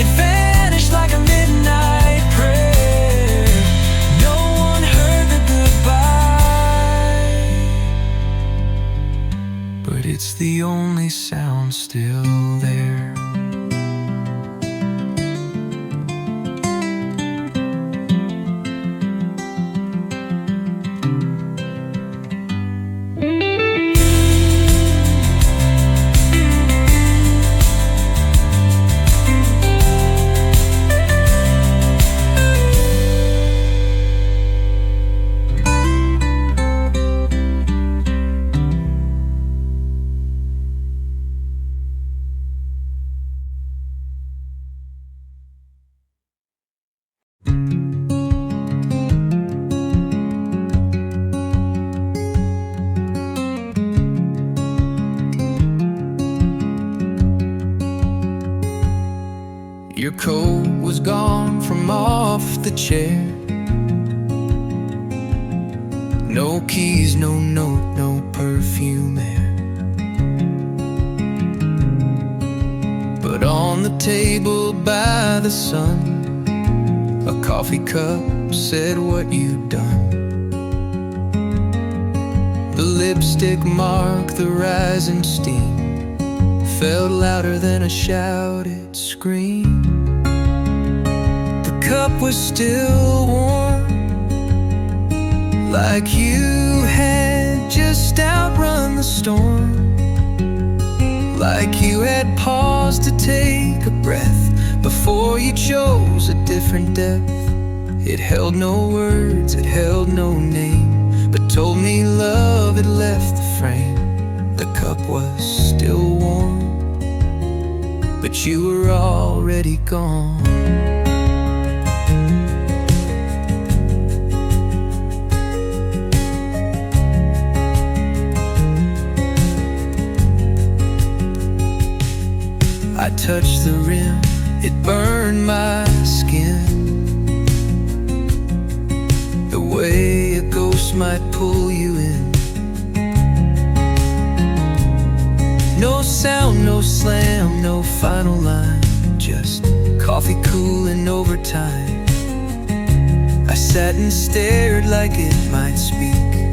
It vanished like a midnight prayer. No one heard the goodbye, but it's the only sound still there. Your coat was gone from off the chair. No keys, no note, no perfume there. But on the table by the sun, a coffee cup said what you'd done. The lipstick marked the rising steam, felt louder than a shouted scream. The cup was still warm, like you had just outrun the storm, like you had paused to take a breath before you chose a different depth. It held no words, it held no name, but told me love had left the frame. The cup was still warm, but you were already gone. I touched the rim, it burned my skin, the way a ghost might pull you in. No sound, no slam, no final line, just coffee cooling over time. I sat and stared like it might speak,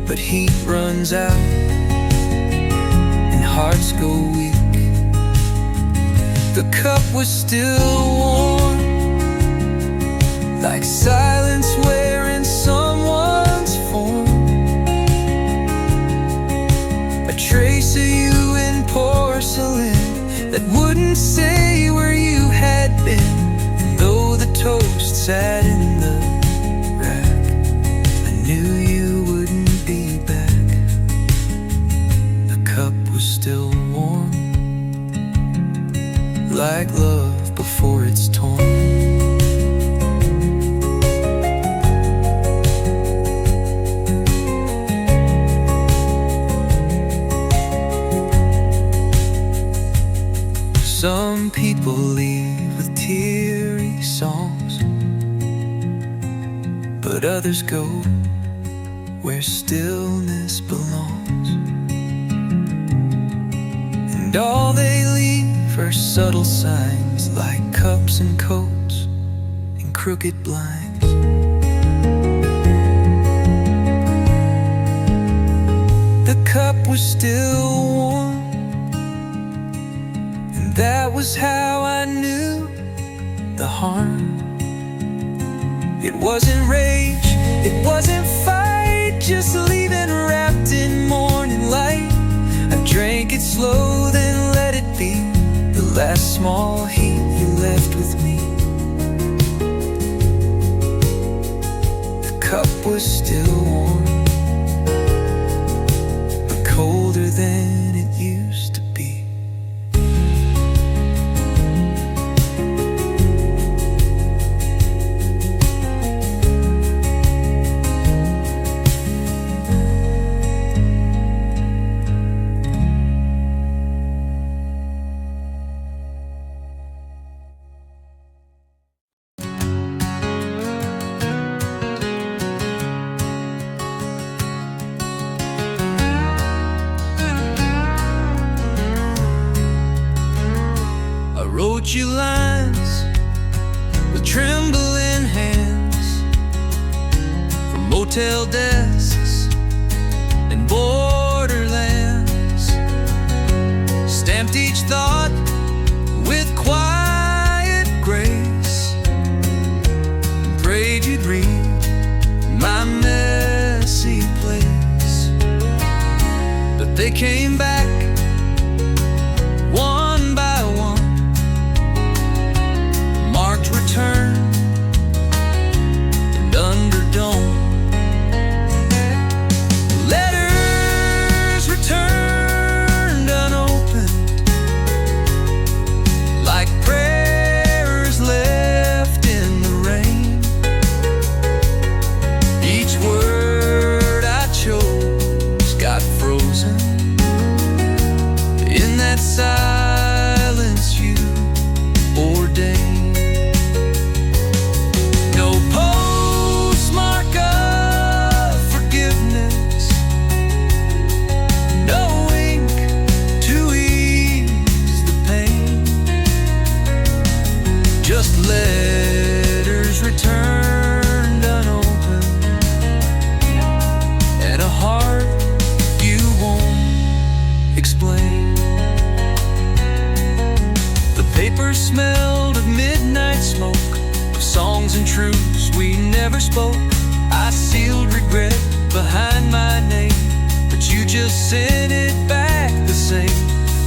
but heat runs out and hearts go weak. The cup was still warm, like silence wearing someone's form. A trace of you in porcelain that wouldn't say where you had been. And though the toast sat in the rack, I knew you wouldn't be back. The cup was still warm, like love before it's torn. Some people leave with teary songs, but others go where stillness belongs. And all they leave are subtle signs, like cups and coats and crooked blinds. The cup was still warm, and that was how I knew the harm. It wasn't rage, it wasn't fight, just leaving slow, then let it be the last small heat you left with me. The cup was still warm, but colder than it used to be. Wrote you lines with trembling hands from motel desks and borderlands. Stamped each thought with quiet grace, and prayed you'd read my messy place. But they came back one by one, marked return and underdone. Letters returned unopened, like prayers left in the rain. Each word I chose got frozen in that silence you ordained. Letters returned unopened, and a heart you won't explain. The paper smelled of midnight smoke, of songs and truths we never spoke. I sealed regret behind my name, but you just sent it back the same.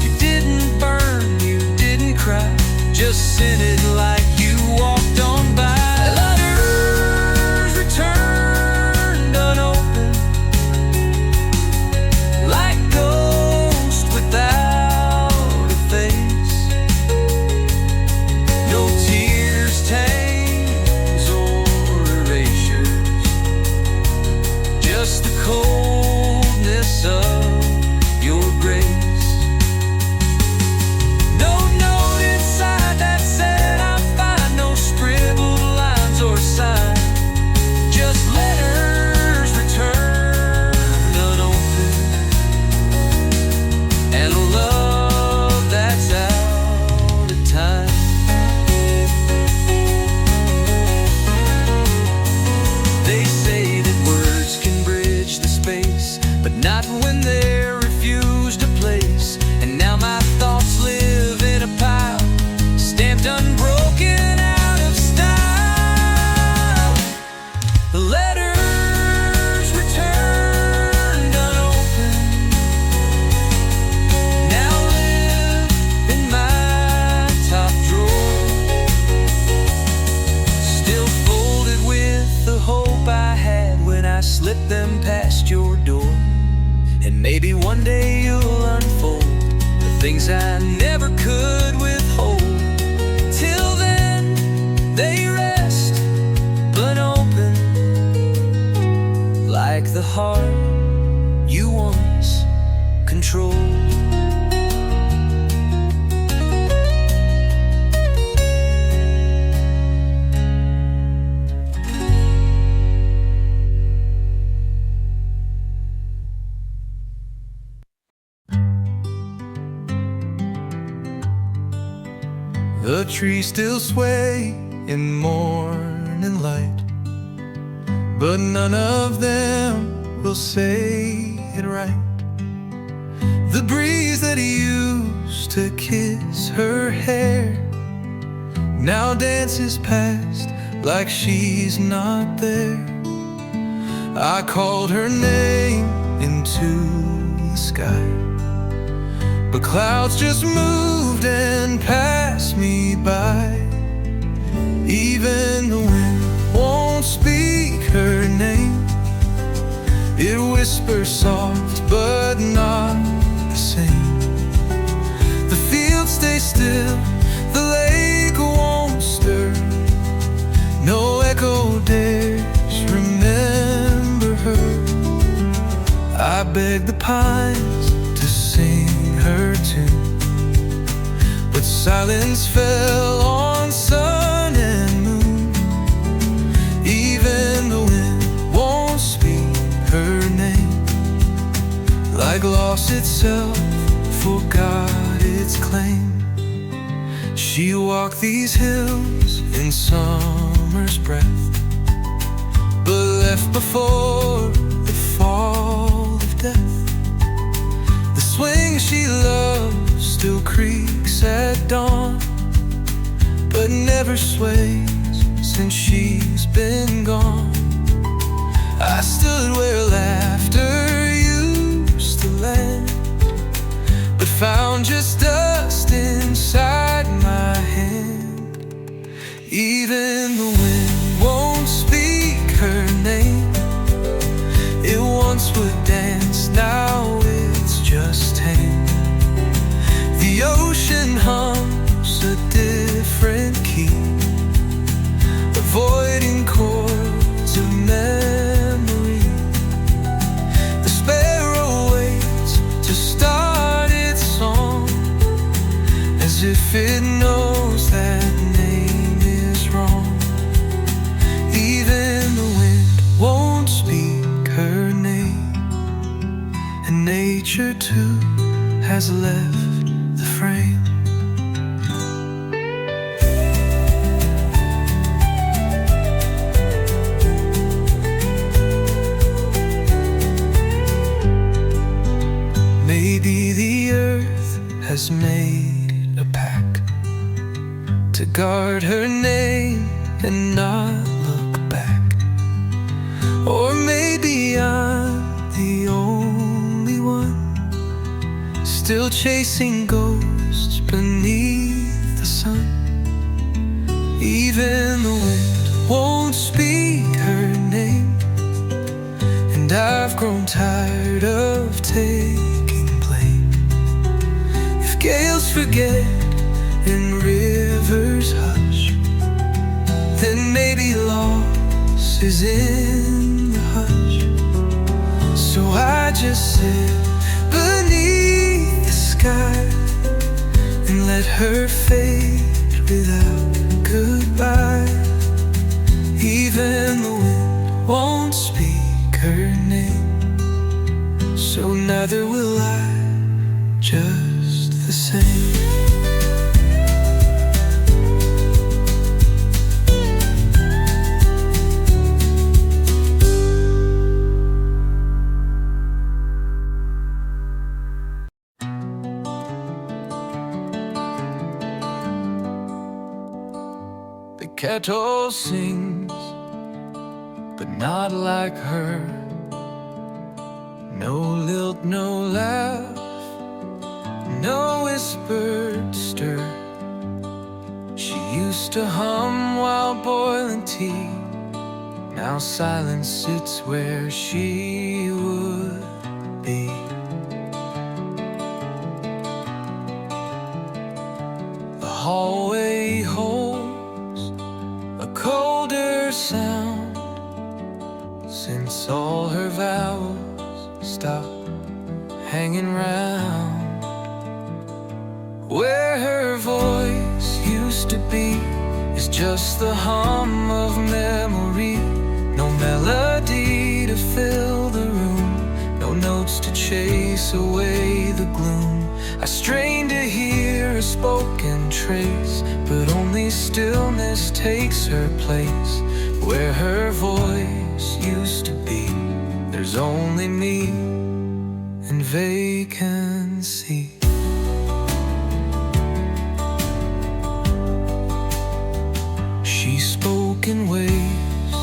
You didn't burn, you didn't cry, just sent it like you walked on by. Letters returned unopened, like ghosts without a face. No tears, stains, or erasures, just the coldness of your grace. Not when they're refused a place. And now my thoughts live in a pile, stamped unbroken, out of style. The letters returned unopened now live in my top drawer, still folded with the hope I had when I slipped them past your door. And maybe one day you'll unfold the things I never could withhold. Till then, they rest unopened, like the heart you once controlled. The trees still sway in morning light, but none of them will say it right. The breeze that used to kiss her hair now dances past like she's not there. I called her name into the sky, but clouds just moved and passed me by. Even the wind won't speak her name. It whispers soft but not the same. The fields stay still, the lake won't stir. No echo dares remember her. I beg the pines to sing her tune, but silence fell on sun and moon. Even the wind won't speak her name, like loss itself forgot its claim. She walked these hills in summer's breath, but left before the fall of death. The swing she loved still creaks at dawn, but never sways since she's been gone. I stood where laughter used to land, but found just dust inside my hand. Even the wind won't speak her name. It once would dance, now it's just tame. The ocean hums a different key, avoiding chords of memory. The sparrow waits to start its song, as if it knows that name is wrong. Even the wind won't speak her name, and nature too has left the frame. Maybe the earth has made a pact to guard her name and not look back. Or maybe I'm the only one still chasing ghosts beneath the sun. Even the wind won't speak her name, and I've grown tired of taking blame. If gales forget and rivers hush, then maybe loss is in the hush. So I just sit beneath the sky and let her fade without goodbye. Even the wind won't speak her name, so neither will I, just the same. The kettle sings, but not like her. No lilt, no laugh, no whispered stir. She used to hum while boiling tea. Now silence sits where she would be. The hallway holds a colder sound, since all her vows stopped hanging round. Where her voice used to be is just the hum of memory. No melody to fill the room, no notes to chase away the gloom. I strain to hear a spoken trace, but only stillness takes her place. Where her voice used to be, there's only me and vacancy. She spoke in waves,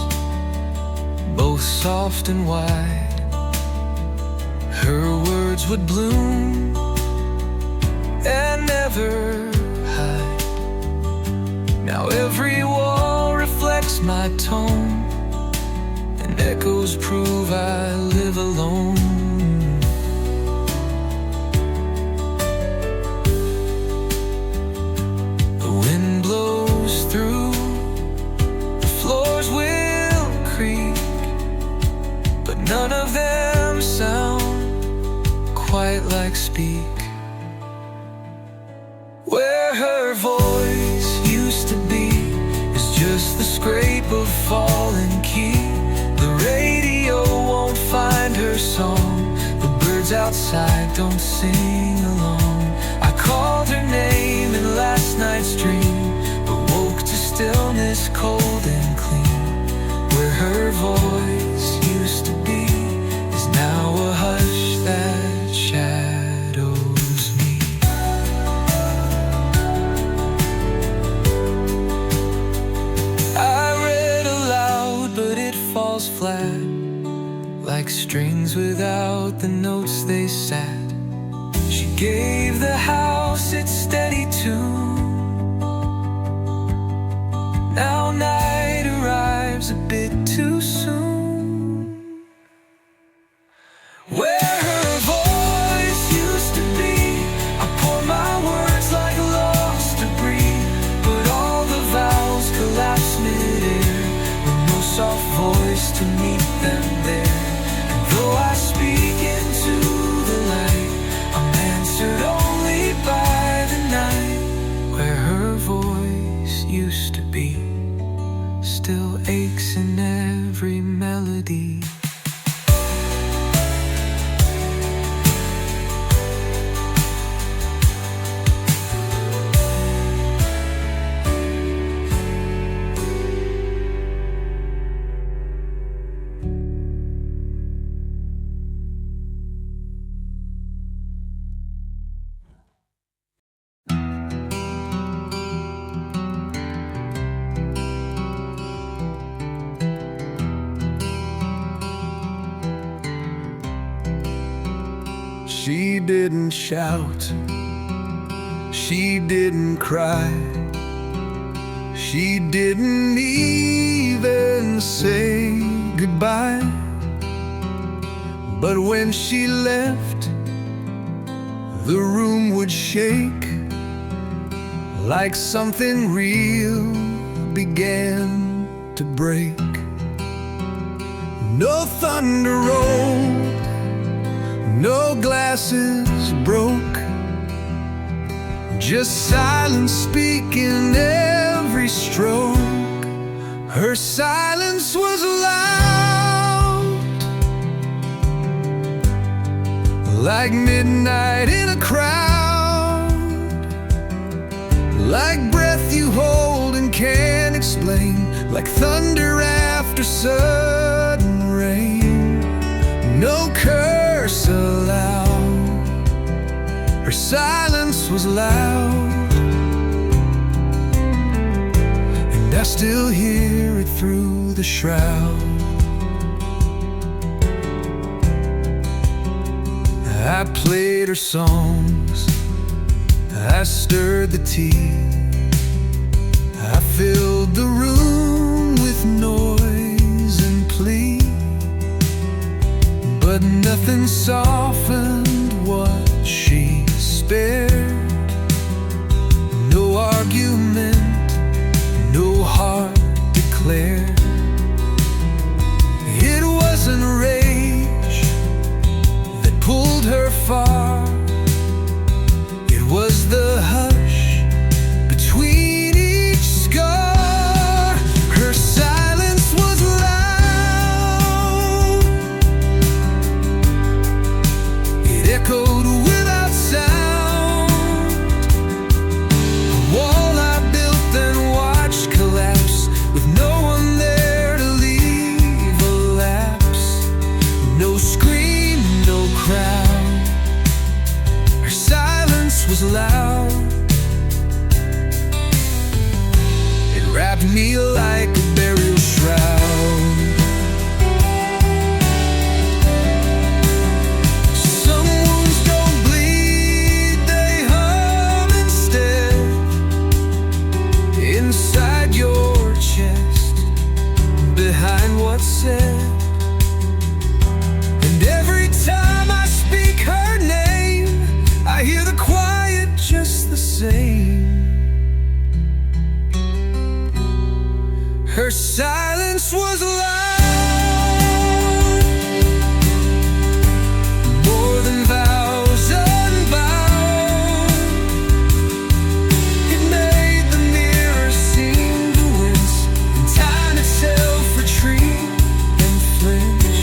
both soft and wide. Her words would bloom and never hide. Now every wall reflects my tone, and echoes prove I live alone. The wind blows through, the floors will creak, but none of them sound quite like speak. Where her voice used to be is just the scrape of falling key. The radio won't find her song, the birds outside don't sing along. I called her name in last night's dream, but woke to stillness cold and clean. Where her voice used to be is now a hush that shadows me. I read aloud, but it falls flat, like strings without the notes they sat. She gave the house its steady tune. Now night arrives a bit too soon. Where her voice used to be, I pour my words like lost debris, but all the vowels collapse mid-air, with no soft voice to meet them there. And though I speak into the light, I'm answered only by the night. Where her voice used to be still aches in every melody. She didn't shout, she didn't cry, she didn't even say goodbye. But when she left, the room would shake, like something real began to break. No thunder rolled, no glasses broke, just silence speaking every stroke. Her silence was loud, like midnight in a crowd, like breath you hold and can't explain, like thunder after sudden rain. No curse allowed, her silence was loud, and I still hear it through the shroud. I played her songs, I stirred the tea, I filled the room with noise and plea, but nothing softened what she spared. No argument, no heart declared. It wasn't rage that pulled her far, it was the hush between each scar. Her silence was loud, it echoed without sound. A wall I built then watched collapse, with no one there to leave a lapse. No scream, no crowd, Her silence was loud, more than vows unbound. It made the mirror seem to wince, and time itself retreat and flinch.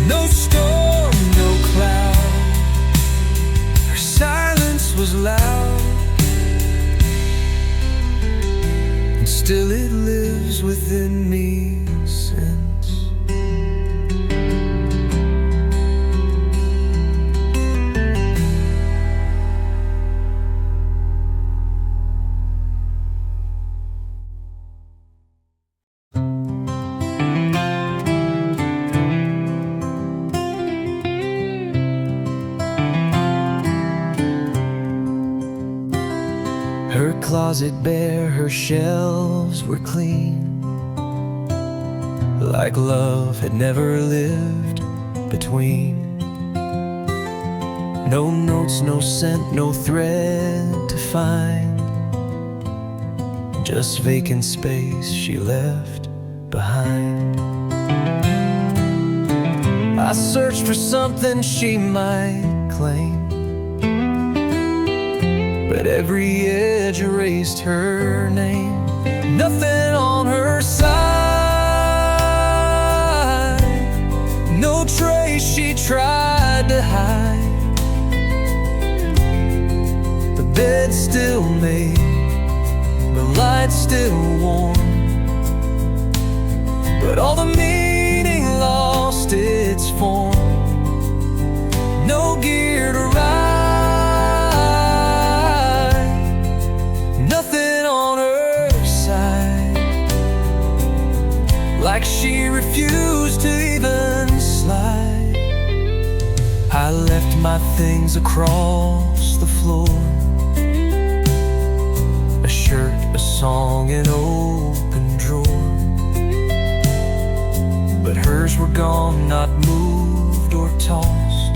No storm, no cloud, her silence was loud, and still it lives within me since. Her closet bare, her shelves were clean, like love had never lived between. No notes, no scent, no thread to find, just vacant space she left behind. I searched for something she might claim, but every edge erased her name. Nothing on her side, no trace she tried to hide. The bed still made, the light still warm, but all the meaning lost its form. No gear to ride, like she refused to even slide. I left my things across the floor, a shirt, a song, an open drawer, but hers were gone, not moved or tossed,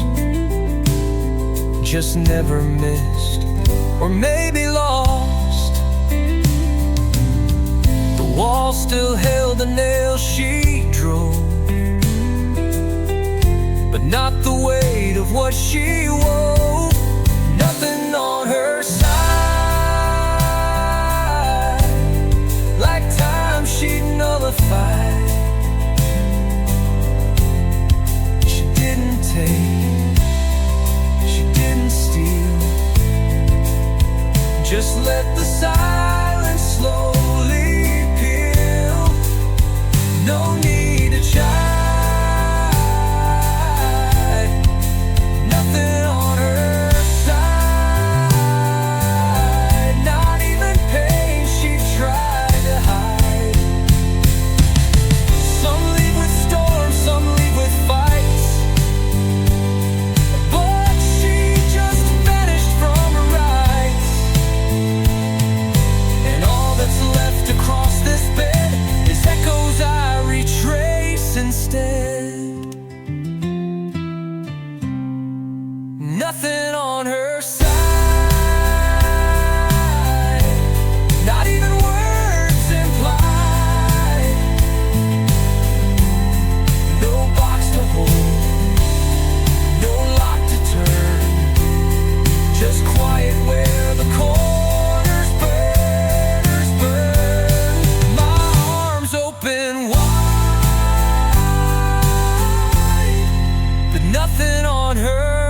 just never missed, or maybe lost. The wall still held the nails she drove, but not the weight of what she wove. Nothing on her side, like time she nullified. She didn't take, she didn't steal, just let the silence slowly. No need to chide, nothing on her side, not even pain she tried to hide. Some leave with storms, some leave with fights, but she just vanished from her rights. And all that's left across this bed is echoes I retrace instead. Nothing on her side, not even words implied. No box to hold, no lock to turn, just quiet where the corners burn. My arms open wide, but nothing on her